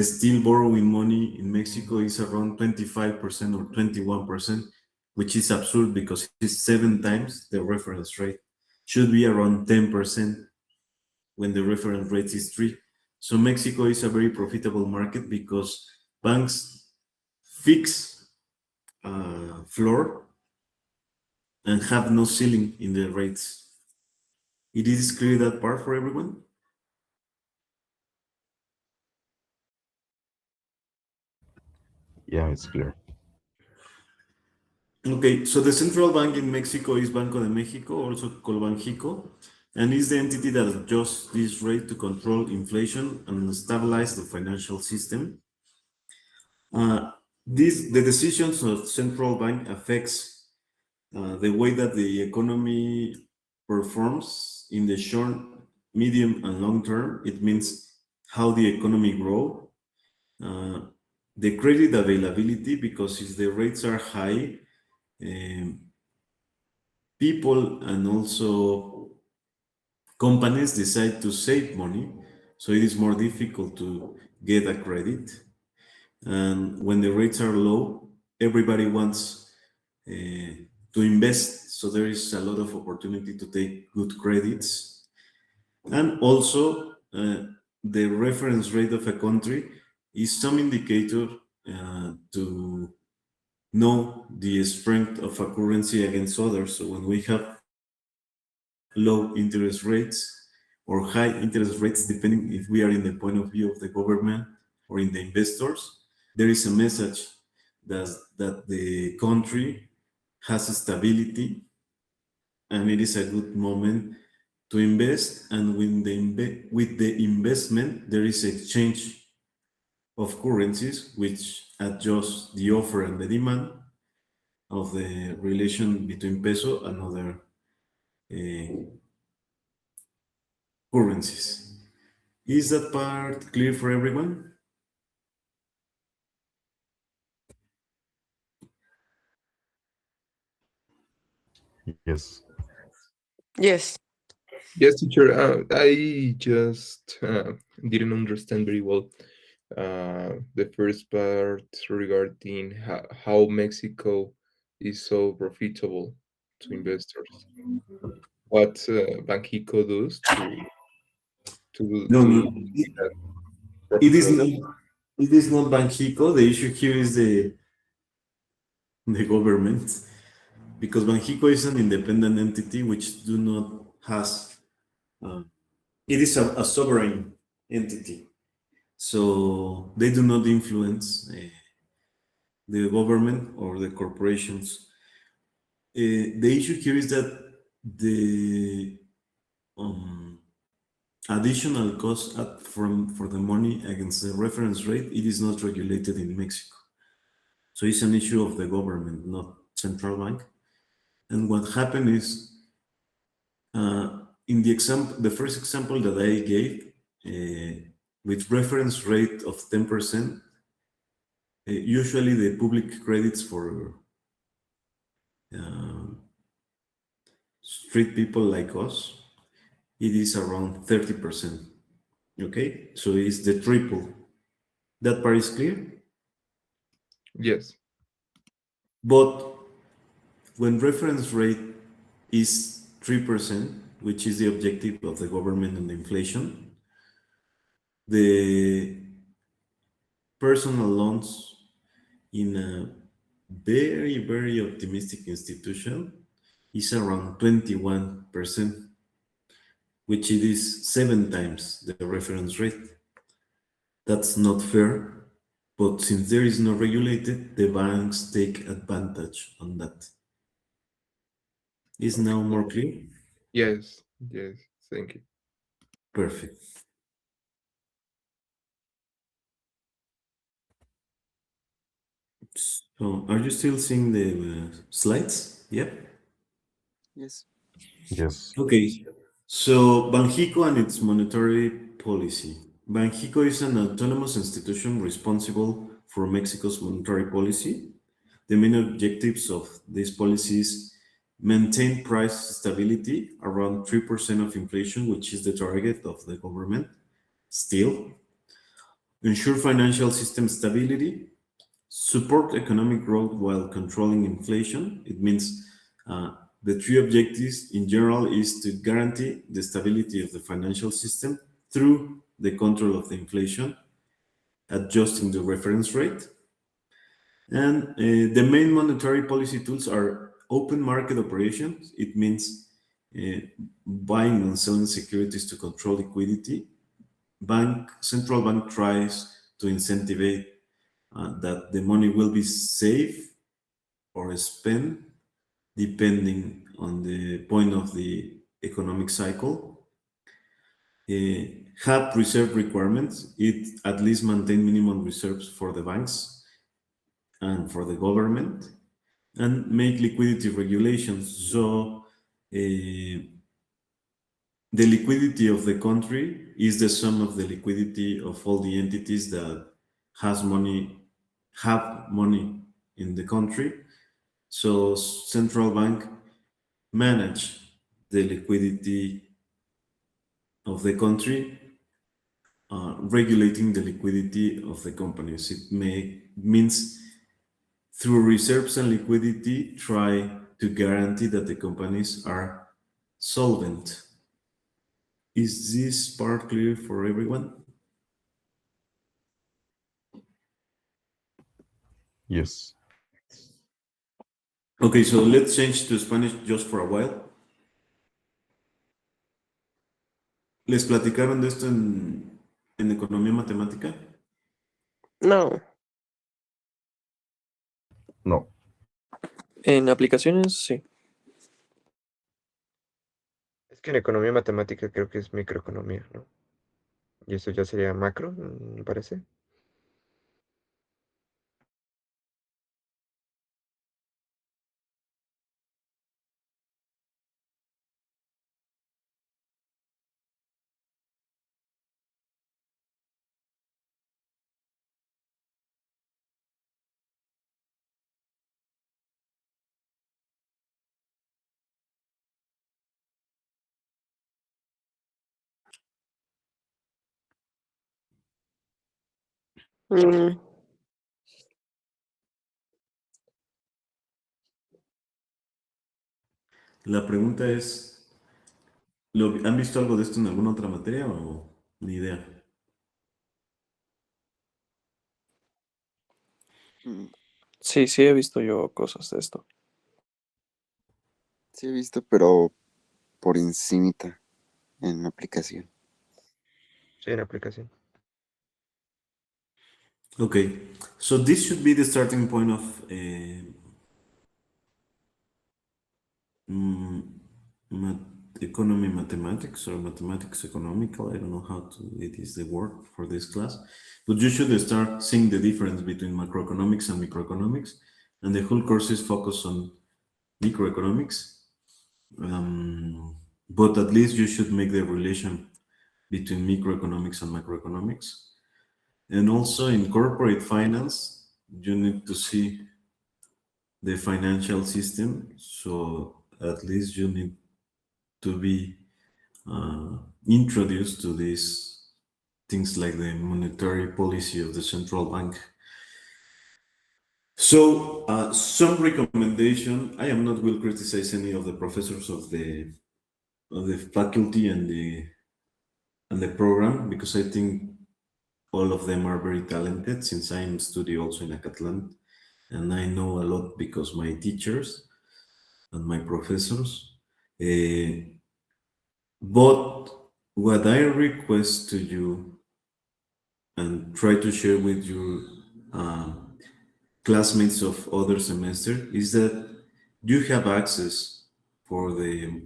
still borrowing money in Mexico is around 25% or 21%, which is absurd because it's 7 times the reference rate. Should be around 10% when the reference rate is 3. So Mexico is a very profitable market because banks fix floor and have no ceiling in the rates. It is clear that part for everyone?
Yeah, it's clear.
Okay, so the central bank in Mexico is Banco de Mexico, also called Banjico, and is the entity that adjusts this rate to control inflation and stabilize the financial system. The decisions of central bank affects the way that the economy performs in the short, medium, and long term. It means how the economy grow, uh, the credit availability, because if the rates are high, um, people and also companies decide to save money, so it is more difficult to get a credit. And when the rates are low, everybody wants to invest, so there is a lot of opportunity to take good credits. And also, the reference rate of a country is some indicator to know the strength of a currency against others. So when we have low interest rates or high interest rates, depending if we are in the point of view of the government or in the investors, there is a message that the country has stability and it is a good moment to invest. And with the investment, there is exchange of currencies, which adjusts the offer and the demand of the relation between peso and other uh, currencies. Is that part clear for everyone?
Yes.
Yes.
Yes, teacher. I just didn't understand very well the first part regarding how Mexico is so profitable to investors. What Banxico does
No,
to
no.
make that
It is
profitable.
not. It is not Banxico. The issue here is the government, because Banxico is an independent entity which do not has. Uh, it is a sovereign entity, so they do not influence the government or the corporations. The issue here is that the um, additional cost from for the money against the reference rate, it is not regulated in Mexico. So it's an issue of the government, not central bank. And what happened is, in the example, the first example that I gave, with reference rate of 10%, usually the public credits for uh, street people like us, it is around 30%. Okay, so it's the triple. That part is clear.
Yes.
But when reference rate is 3%, which is the objective of the government and the inflation, the personal loans in a very, very optimistic institution is around 21%, which it is 7 times the reference rate. That's not fair, but since there is no regulated, the banks take advantage on that. Is now more clear?
Yes. Yes. Thank you.
Perfect. So, are you still seeing the slides? Yep.
Yes.
Yes.
Okay. So, Banxico and its monetary policy. Banxico is an autonomous institution responsible for Mexico's monetary policy. The main objectives of these policies maintain price stability around 3% of inflation, which is the target of the government still, ensure financial system stability, support economic growth while controlling inflation. It means the three objectives in general is to guarantee the stability of the financial system through the control of the inflation, adjusting the reference rate. And the main monetary policy tools are open market operations. It means buying and selling securities to control liquidity. Central bank tries to incentivize that the money will be safe or spent depending on the point of the economic cycle. Have reserve requirements. It at least maintain minimum reserves for the banks and for the government, and make liquidity regulations. So the liquidity of the country is the sum of the liquidity of all the entities that has money have money in the country. So central bank manage the liquidity of the country, regulating the liquidity of the companies. Means through reserves and liquidity, try to guarantee that the companies are solvent. Is this part clear for everyone?
Yes.
Okay, so let's change to Spanish just for a while. ¿Les platicaron de esto en economía matemática?
No.
No.
En aplicaciones, sí.
Es que en economía matemática creo que es microeconomía, ¿no? Y eso ya sería macro, me parece.
Mm,
La pregunta es, ¿han visto algo de esto en alguna otra materia o ni idea?
Mm,
sí, sí he visto yo cosas de esto.
Sí he visto, pero por encimita en aplicación.
Sí, en aplicación.
Okay, so this should be the starting point of mm, economy mathematics or mathematics economical. I don't know how it is the word for this class, but you should start seeing the difference between macroeconomics and microeconomics, and the whole course is focused on microeconomics. But at least you should make the relation between microeconomics and macroeconomics. And also in corporate finance, you need to see the financial system. So at least you need to be introduced to these things like the monetary policy of the central bank. So some recommendation. I am not will criticize any of the professors of the faculty and the program because I think all of them are very talented since I am study also in Acatlán and I know a lot because my teachers and my professors. But what I request to you and try to share with your classmates of other semester is that you have access for the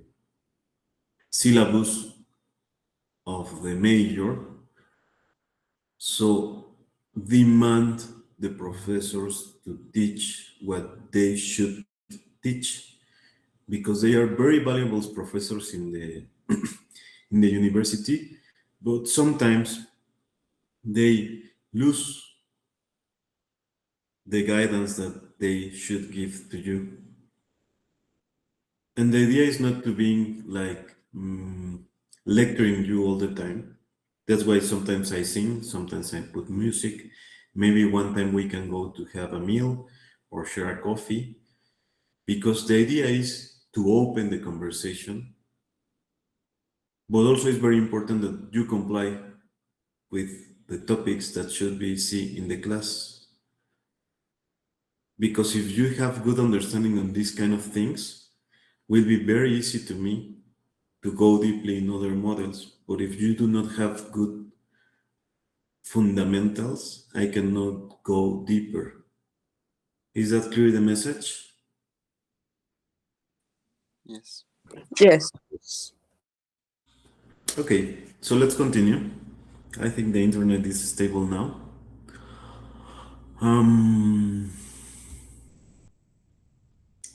syllabus of the major. So demand the professors to teach what they should teach because they are very valuable professors in the in the university, but sometimes they lose the guidance that they should give to you. And the idea is not to being like lecturing you all the time. That's why sometimes I sing, sometimes I put music. Maybe one time we can go to have a meal or share a coffee, because the idea is to open the conversation, but also it's very important that you comply with the topics that should be seen in the class. Because if you have good understanding on these kind of things, will be very easy to me to go deeply in other models. But if you do not have good fundamentals, I cannot go deeper. Is that clear the message?
Yes.
Yes.
It's
Okay, so let's continue. I think the internet is stable now.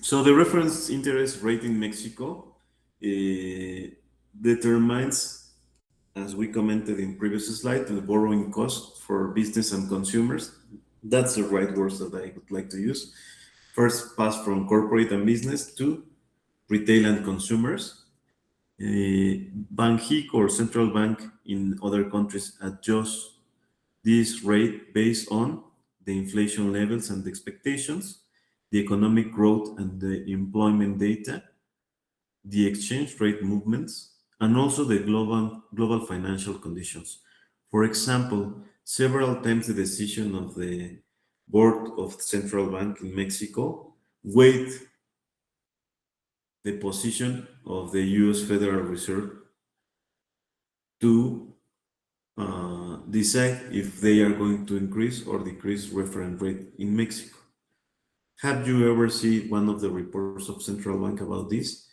So the reference interest rate in Mexico determines, as we commented in previous slide, the borrowing cost for business and consumers. That's the right words that I would like to use. First, pass from corporate and business to retail and consumers. Banxico or central bank in other countries adjust this rate based on the inflation levels and expectations, the economic growth and the employment data, the exchange rate movements, and also the global financial conditions. For example, several times the decision of the board of the central bank in Mexico weighed the position of the US Federal Reserve to decide if they are going to increase or decrease reference rate in Mexico. Have you ever seen one of the reports of central bank about this,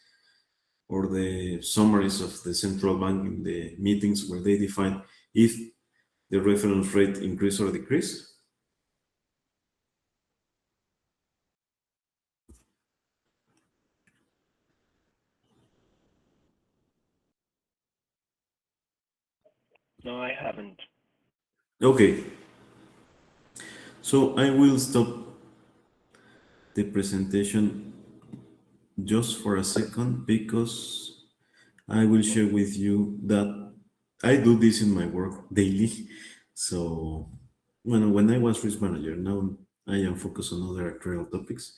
or the summaries of the central bank in the meetings where they define if the reference rate increase or decrease?
No, I haven't.
Okay, so I will stop the presentation just for a second because I will share with you that I do this in my work daily. So when I was risk manager, now I am focused on other actuarial topics.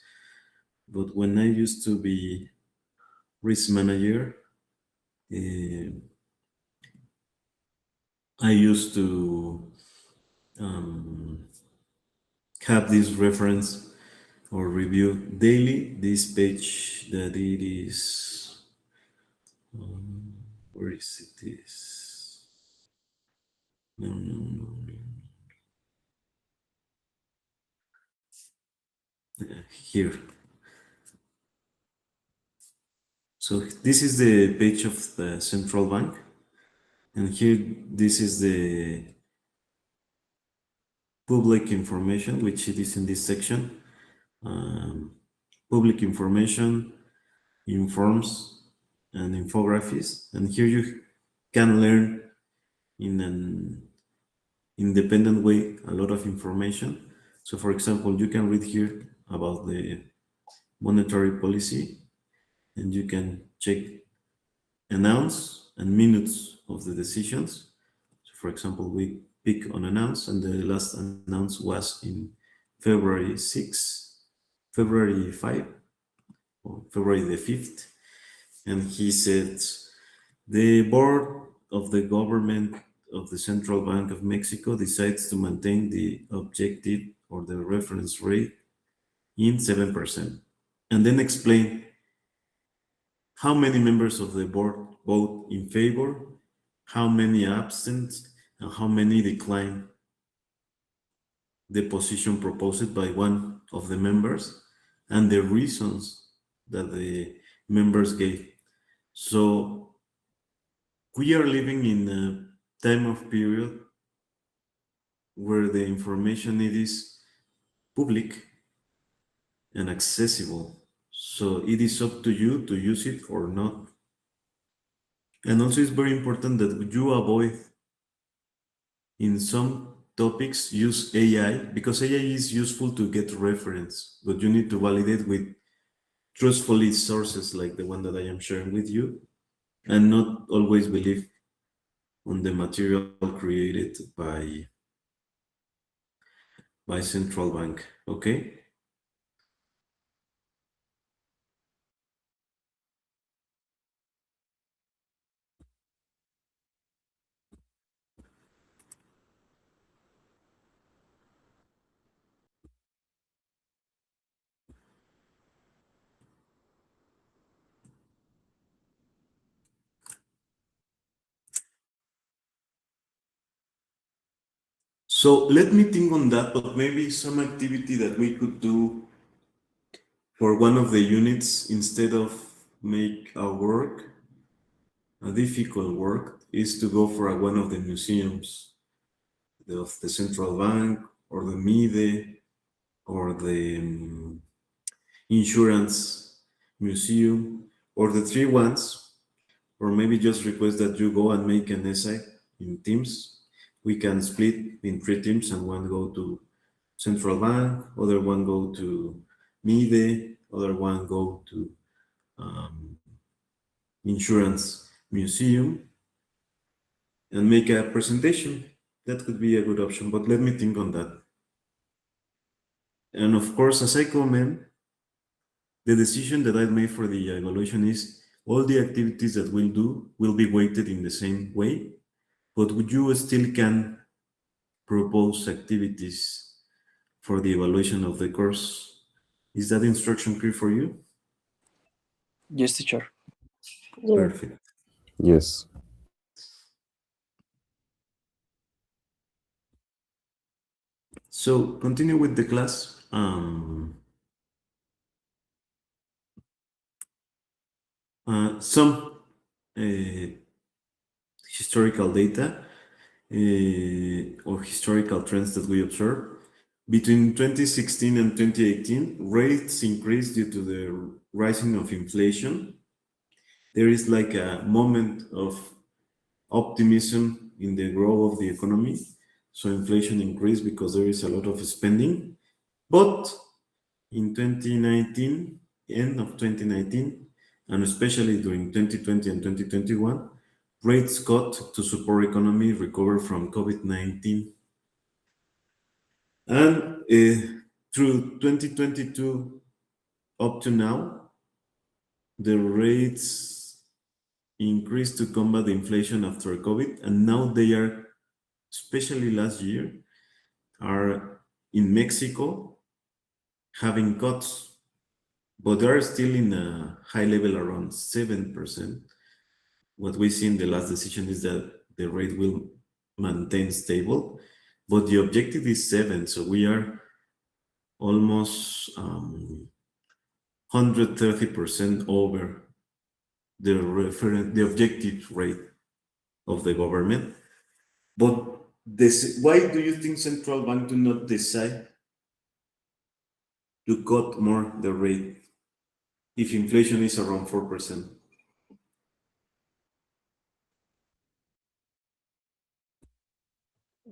But when I used to be risk manager, uh, I used to um, have this reference or review daily. This page that it is, where is it? Is no. Here. So this is the page of the central bank, and here this is the public information, which it is in this section. Public information, informs, and infographies, and here you can learn in an independent way a lot of information. So, for example, you can read here about the monetary policy, and you can check announce and minutes of the decisions. So for example, we pick on announce, and the last announce was in February 6, February 5, or February the 5th. And he said, the board of the government of the Central Bank of Mexico decides to maintain the objective or the reference rate in 7%. And then explain how many members of the board vote in favor, how many absent, and how many decline the position proposed by one of the members, and the reasons that the members gave. So we are living in a time of period where the information it is public and accessible. So it is up to you to use it or not. And also it's very important that you avoid in some topics use AI, because AI is useful to get reference, but you need to validate with trustful sources like the one that I am sharing with you, and not always believe on the material created by central bank. Okay. So let me think on that, but maybe some activity that we could do for one of the units instead of make our work a difficult work is to go for one of the museums of the central bank or the MIDE or the insurance museum or the three ones, or maybe just request that you go and make an essay in teams. We can split in three teams, and one go to central bank, other one go to MIDE, other one go to um, insurance museum and make a presentation. That could be a good option, but let me think on that. And of course, as I comment, the decision that I made for the evaluation is all the activities that we'll do will be weighted in the same way, but would you still can propose activities for the evaluation of the course? Is that instruction clear for you?
Yes, teacher.
Yeah.
Perfect.
Yes.
So continue with the class. Some historical data or historical trends that we observe. Between 2016 and 2018, rates increased due to the rising of inflation. There is like a moment of optimism in the growth of the economy. So inflation increased because there is a lot of spending. But in 2019, end of 2019, and especially during 2020 and 2021, rates cut to support economy recover from COVID-19. And through 2022 up to now, the rates increased to combat inflation after COVID, and now they are, especially last year, are in Mexico having cuts, but they are still in a high level around 7%. What we see in the last decision is that the rate will maintain stable, but the objective is 7, so we are almost 130% over the objective rate of the government. But why do you think central bank do not decide to cut more the rate if inflation is around 4%?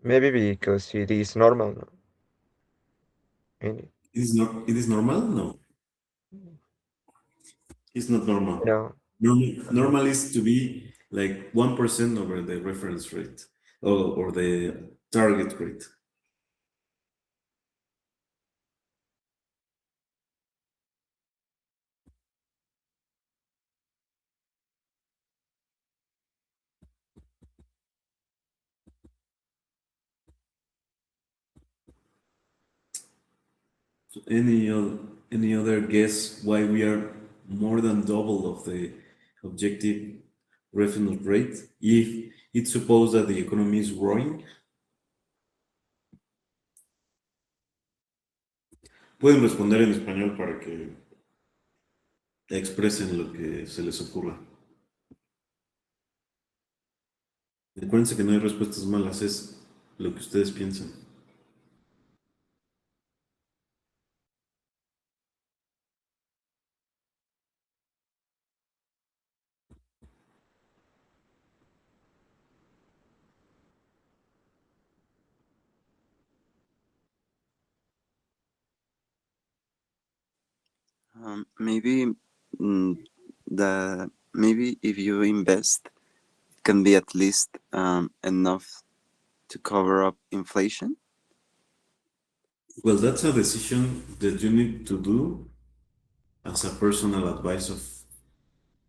Maybe because it is normal, no?
It is normal? No, it's not normal.
No.
Normal is to be like 1% over the reference rate or the target rate. So any other guess why we are more than double of the objective reference rate if it's supposed that the economy is growing? Pueden responder en español para que expresen lo que se les ocurra. Acuérdense que no hay respuestas malas, es lo que ustedes piensan.
Maybe maybe if you invest, it can be at least enough to cover up inflation.
Well, that's a decision that you need to do as a personal advice of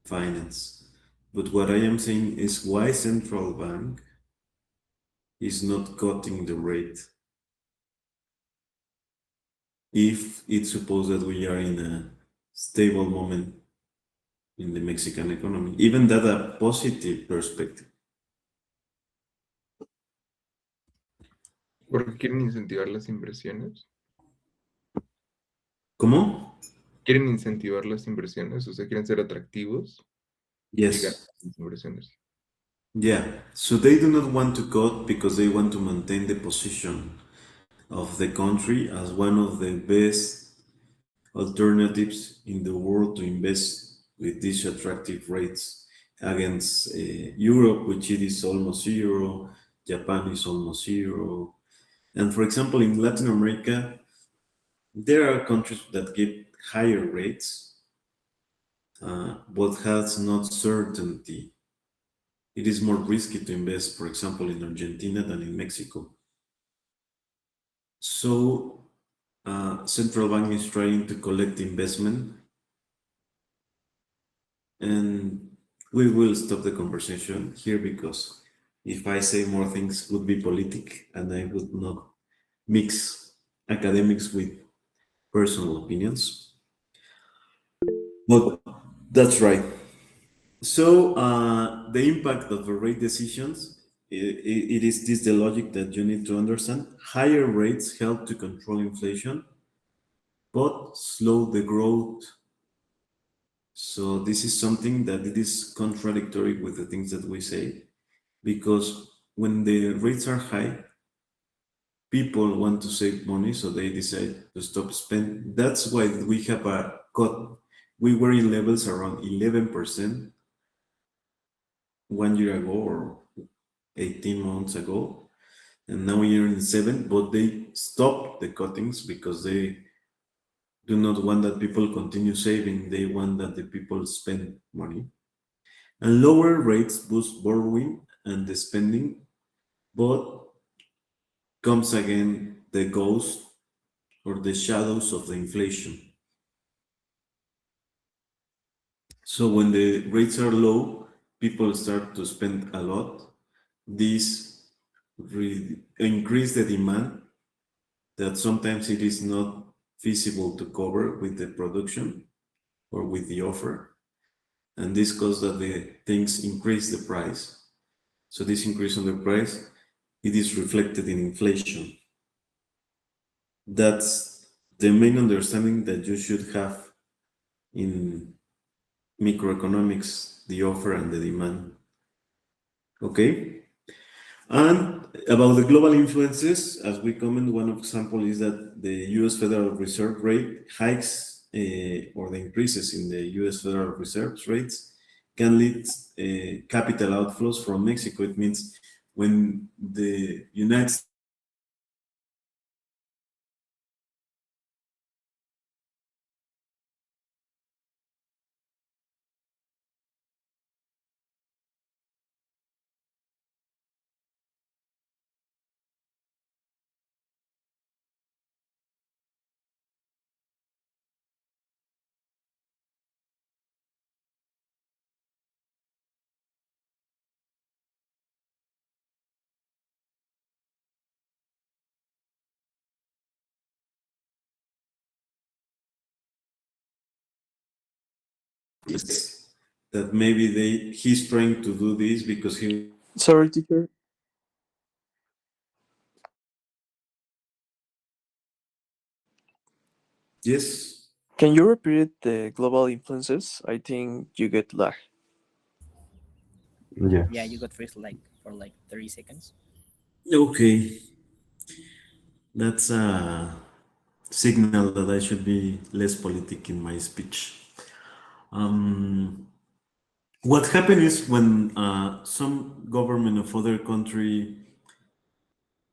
finance. But what I am saying is why central bank is not cutting the rate if it's supposed that we are in a stable moment in the Mexican economy, even that a positive perspective.
Porque quieren incentivar las inversiones.
¿Cómo?
Quieren incentivar las inversiones, o sea, quieren ser atractivos y ganar
Yes.
las inversiones.
Yeah. So they do not want to cut because they want to maintain the position of the country as one of the best alternatives in the world to invest with these attractive rates against Europe, which it is almost zero, Japan is almost zero. And for example, in Latin America, there are countries that give higher rates, but has not certainty. It is more risky to invest, for example, in Argentina than in Mexico. So, central bank is trying to collect investment, and we will stop the conversation here because if I say more things would be politic, and I would not mix academics with personal opinions. But that's right. So the impact of the rate decisions, it is this the logic that you need to understand. Higher rates help to control inflation, but slow the growth. So this is something that it is contradictory with the things that we say, because when the rates are high, people want to save money, so they decide to stop spend. That's why we have a cut. We were in levels around 11% 1 year ago or 18 months ago, and now we're in 7, but they stopped the cuttings because they do not want that people continue saving. They want that the people spend money. And lower rates boost borrowing and the spending, but comes again the ghost or the shadows of the inflation. So when the rates are low, people start to spend a lot. This increase the demand that sometimes it is not feasible to cover with the production or with the offer. And this causes that the things increase the price. So this increase on the price, it is reflected in inflation. That's the main understanding that you should have in microeconomics, the offer and the demand. Okay? And about the global influences, as we comment, one example is that the US Federal Reserve rate hikes or the increases in the US Federal Reserve rates can lead capital outflows from Mexico. It means when the United States that maybe he's trying to do this because he
Sorry, teacher.
yes.
Can you repeat the global influences? I think you get lag.
Yeah, you
Yes.
got freeze like for like 30 seconds.
Okay, that's a signal that I should be less politic in my speech. Um, what happened is when some government of other country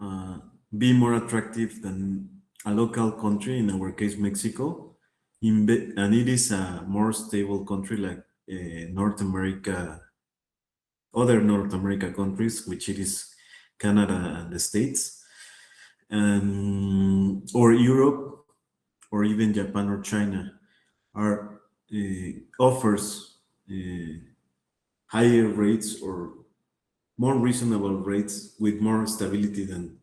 uh, be more attractive than a local country, in our case Mexico, and it is a more stable country like North America, other North America countries, which it is Canada and the States, and or Europe, or even Japan or China, are offers higher rates or more reasonable rates with more stability than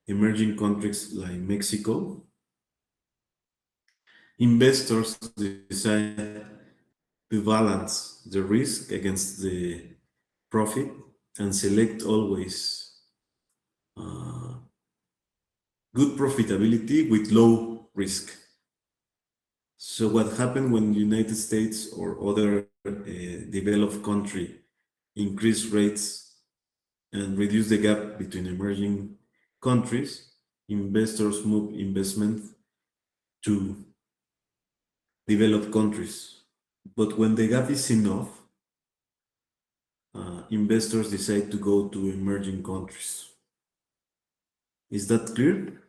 emerging countries like Mexico. Investors decide to balance the risk against the profit and select always uh, good profitability with low risk. So what happened when the United States or other developed country increase rates and reduce the gap between emerging countries, investors move investment to developed countries. But when the gap is enough, investors decide to go to emerging countries. Is that clear?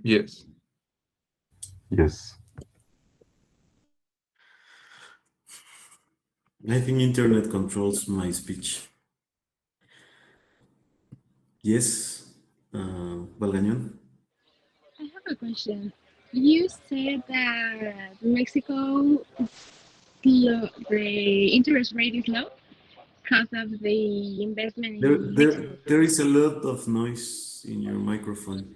Yes.
Yes.
I think internet controls my speech. Yes, Balgañón.
I have a question. You said that Mexico, the interest rate is low because of the investment in Mexico.
There is a lot of noise in your microphone.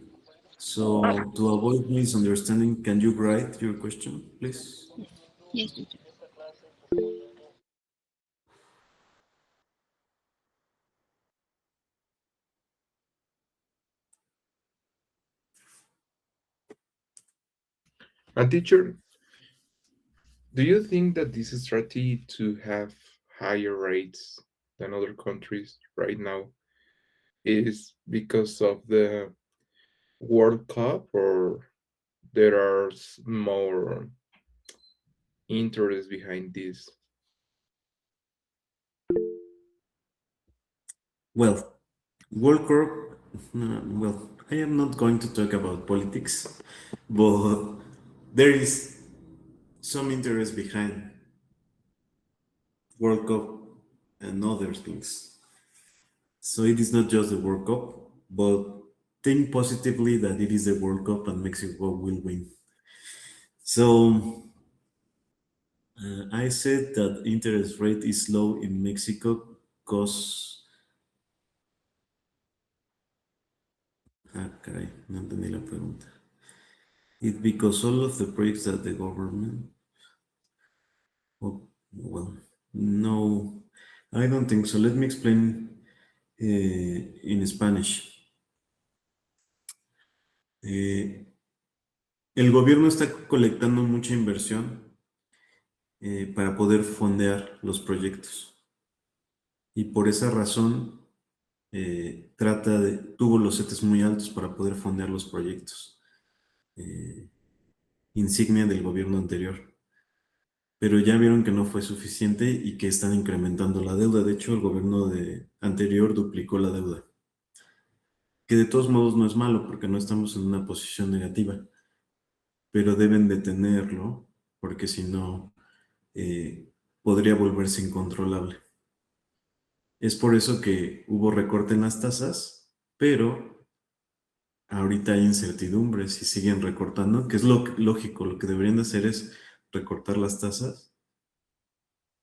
So to avoid misunderstanding, can you write your question, please?
Yes, yes, teacher.
And teacher, do you think that this strategy to have higher rates than other countries right now is because of the World Cup, or there are more interest behind this?
Well, World Cup, well, I am not going to talk about politics, but there is some interest behind World Cup and other things. So it is not just the World Cup, but think positively that it is the World Cup and Mexico will win. So I said that interest rate is low in Mexico because... Ah, caray, no entendí la pregunta. It's because all of the projects that the government... Oh, well, no, I don't think so. Let me explain in Spanish. El gobierno está colectando mucha inversión para poder fondear los proyectos. Y por esa razón tuvo los setes muy altos para poder fondear los proyectos. Insignia del gobierno anterior. Pero ya vieron que no fue suficiente y que están incrementando la deuda. De hecho, el gobierno anterior duplicó la deuda. Que de todos modos no es malo porque no estamos en una posición negativa, pero deben detenerlo porque si no podría volverse incontrolable. Es por eso que hubo recorte en las tasas, pero ahorita hay incertidumbres y siguen recortando, que es lo lógico. Lo que deberían de hacer es recortar las tasas,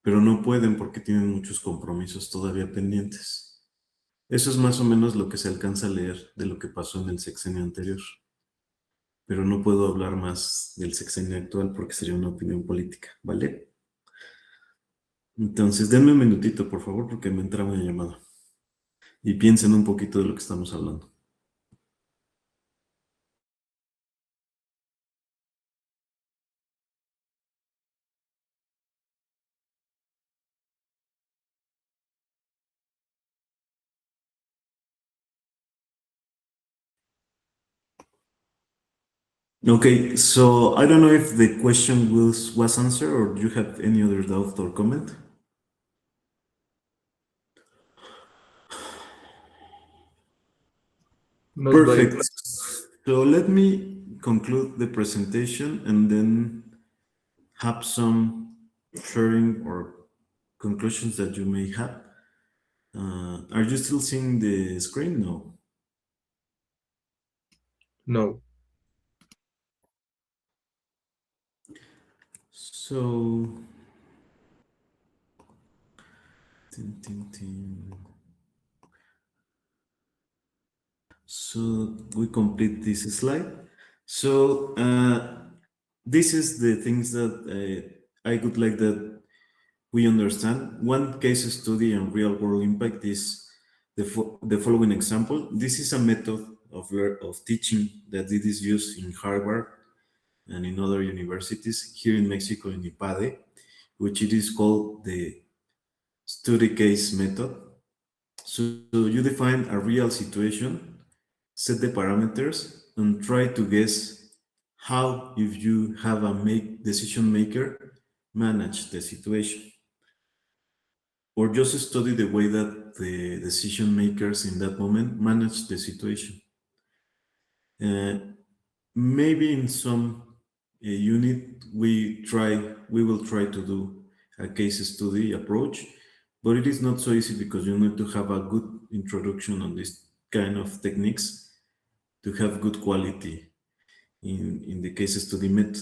pero no pueden porque tienen muchos compromisos todavía pendientes. Eso es más o menos lo que se alcanza a leer de lo que pasó en el sexenio anterior. Pero no puedo hablar más del sexenio actual porque sería una opinión política, ¿vale? Entonces, denme un minutito, por favor, porque me entra una llamada. Y piensen un poquito de lo que estamos hablando. Okay, so I don't know if the question was answered or do you have any other doubt or comment?
Not like
Perfect. So let me conclude the presentation and then have some sharing or conclusions that you may have. Are you still seeing the screen? No.
no.
So, tin, tin, tin. So we complete this slide. So this is the things that I would like that we understand. One case study on real world impact is the following example. This is a method of teaching that it is used in Harvard and in other universities here in Mexico in IPADE, which it is called the study case method. So you define a real situation, set the parameters, and try to guess how, if you have a decision maker, manage the situation. Or just study the way that the decision makers in that moment manage the situation. Maybe in some unit we will try to do a case study approach, but it is not so easy because you need to have a good introduction on this kind of techniques to have good quality in the case study method.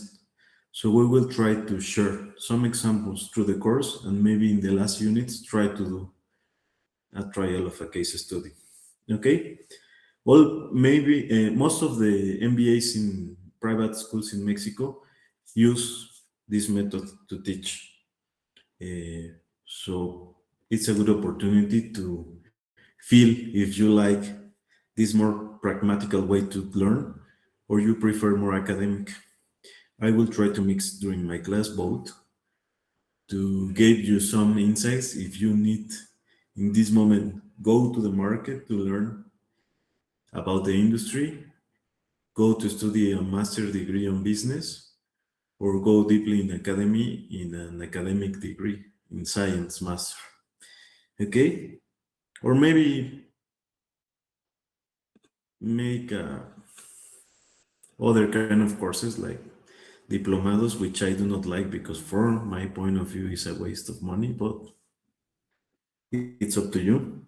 So we will try to share some examples through the course, and maybe in the last units try to do a trial of a case study. Okay. Well, maybe most of the MBAs in private schools in Mexico use this method to teach. So it's a good opportunity to feel if you like this more pragmatical way to learn or you prefer more academic. I will try to mix during my class both to give you some insights if you need in this moment go to the market to learn about the industry, go to study a master degree on business, or go deeply in academy in an academic degree in science master. Okay? Or maybe make other kind of courses like diplomados, which I do not like because from my point of view is a waste of money, but it's up to you.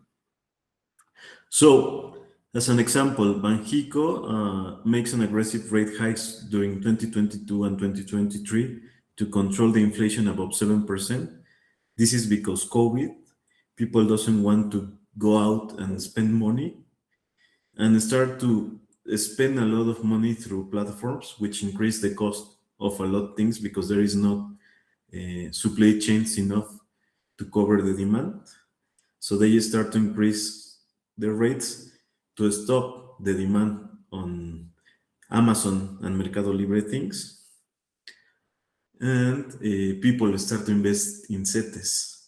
So, as an example, Banjico makes an aggressive rate hikes during 2022 and 2023 to control the inflation above 7%. This is because COVID, people doesn't want to go out and spend money and start to spend a lot of money through platforms, which increase the cost of a lot of things because there is not supply chains enough to cover the demand. So they start to increase the rates to stop the demand on Amazon and Mercado Libre things. And people start to invest in CETES.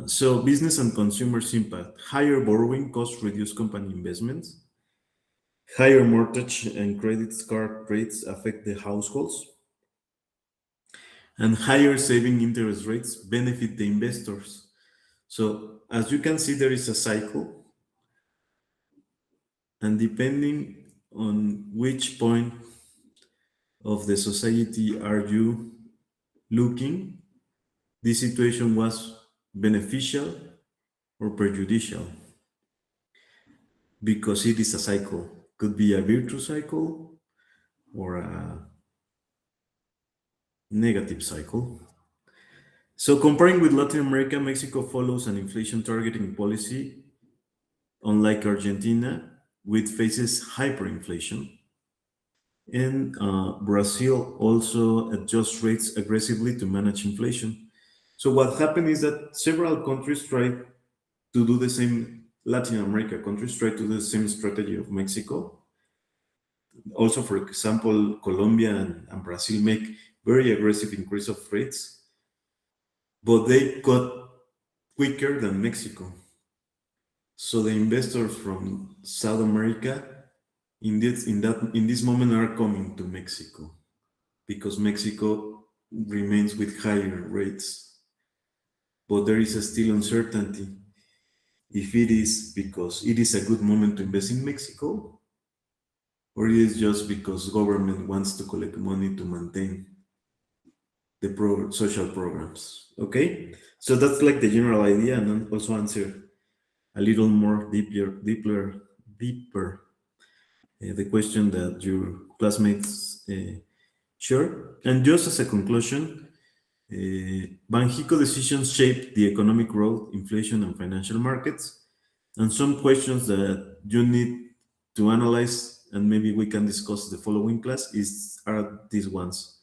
So business and consumers impact. Higher borrowing costs reduce company investments. Higher mortgage and credit card rates affect the households. And higher saving interest rates benefit the investors. So as you can see, there is a cycle. And depending on which point of the society are you looking, this situation was beneficial or prejudicial because it is a cycle. Could be a virtuous cycle or a negative cycle. So comparing with Latin America, Mexico follows an inflation targeting policy, unlike Argentina, which faces hyperinflation. And Brazil also adjusts rates aggressively to manage inflation. So what happened is that several countries tried to do the same, Latin America countries tried to do the same strategy of Mexico. Also, for example, Colombia and Brazil make very aggressive increase of rates, but they got quicker than Mexico. So the investors from South America in this moment are coming to Mexico because Mexico remains with higher rates. But there is still uncertainty if it is because it is a good moment to invest in Mexico or it is just because government wants to collect money to maintain the social programs. Okay, so that's like the general idea, and then also answer a little more deeper the question that your classmates share. And just as a conclusion, Banjico decisions shape the economic growth, inflation, and financial markets. And some questions that you need to analyze, and maybe we can discuss the following class, are these ones.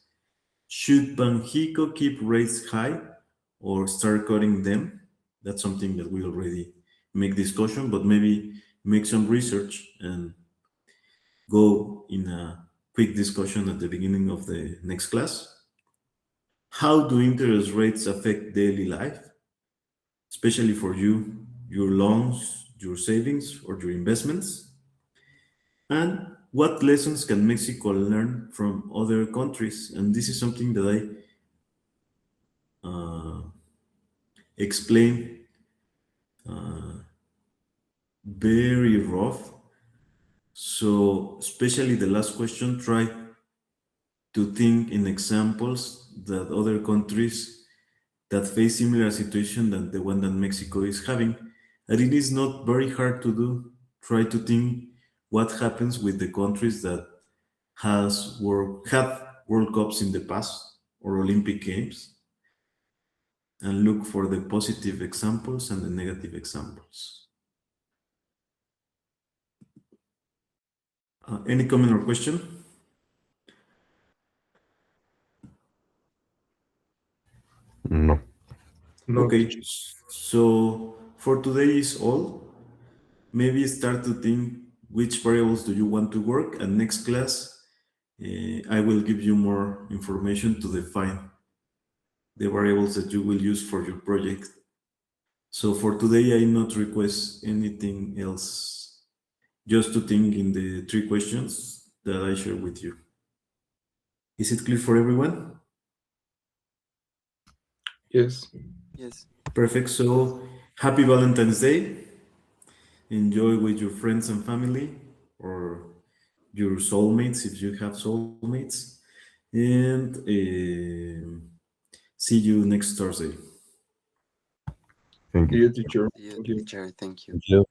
Should Banjico keep rates high or start cutting them? That's something that we already make discussion, but maybe make some research and go in a quick discussion at the beginning of the next class. How do interest rates affect daily life, especially for you, your loans, your savings, or your investments? And what lessons can Mexico learn from other countries? And this is something that I explain very rough. So, especially the last question, try to think in examples that other countries that face similar situation than the one that Mexico is having. And it is not very hard to do. Try to think what happens with the countries that had World Cups in the past or Olympic Games, and look for the positive examples and the negative examples. Any comment or question?
No.
Okay, so for today is all. Maybe start to think which variables do you want to work, and next class I will give you more information to define the variables that you will use for your project. So for today, I not request anything else, just to think in the three questions that I share with you. Is it clear for everyone?
Yes.
Yes.
Perfect. So happy Valentine's Day. Enjoy with your friends and family, or your soulmates if you have soulmates. And see you next Thursday.
Thank
See
you.
you, teacher.
Yeah,
Thank you.
teacher, thank you.
Thank you.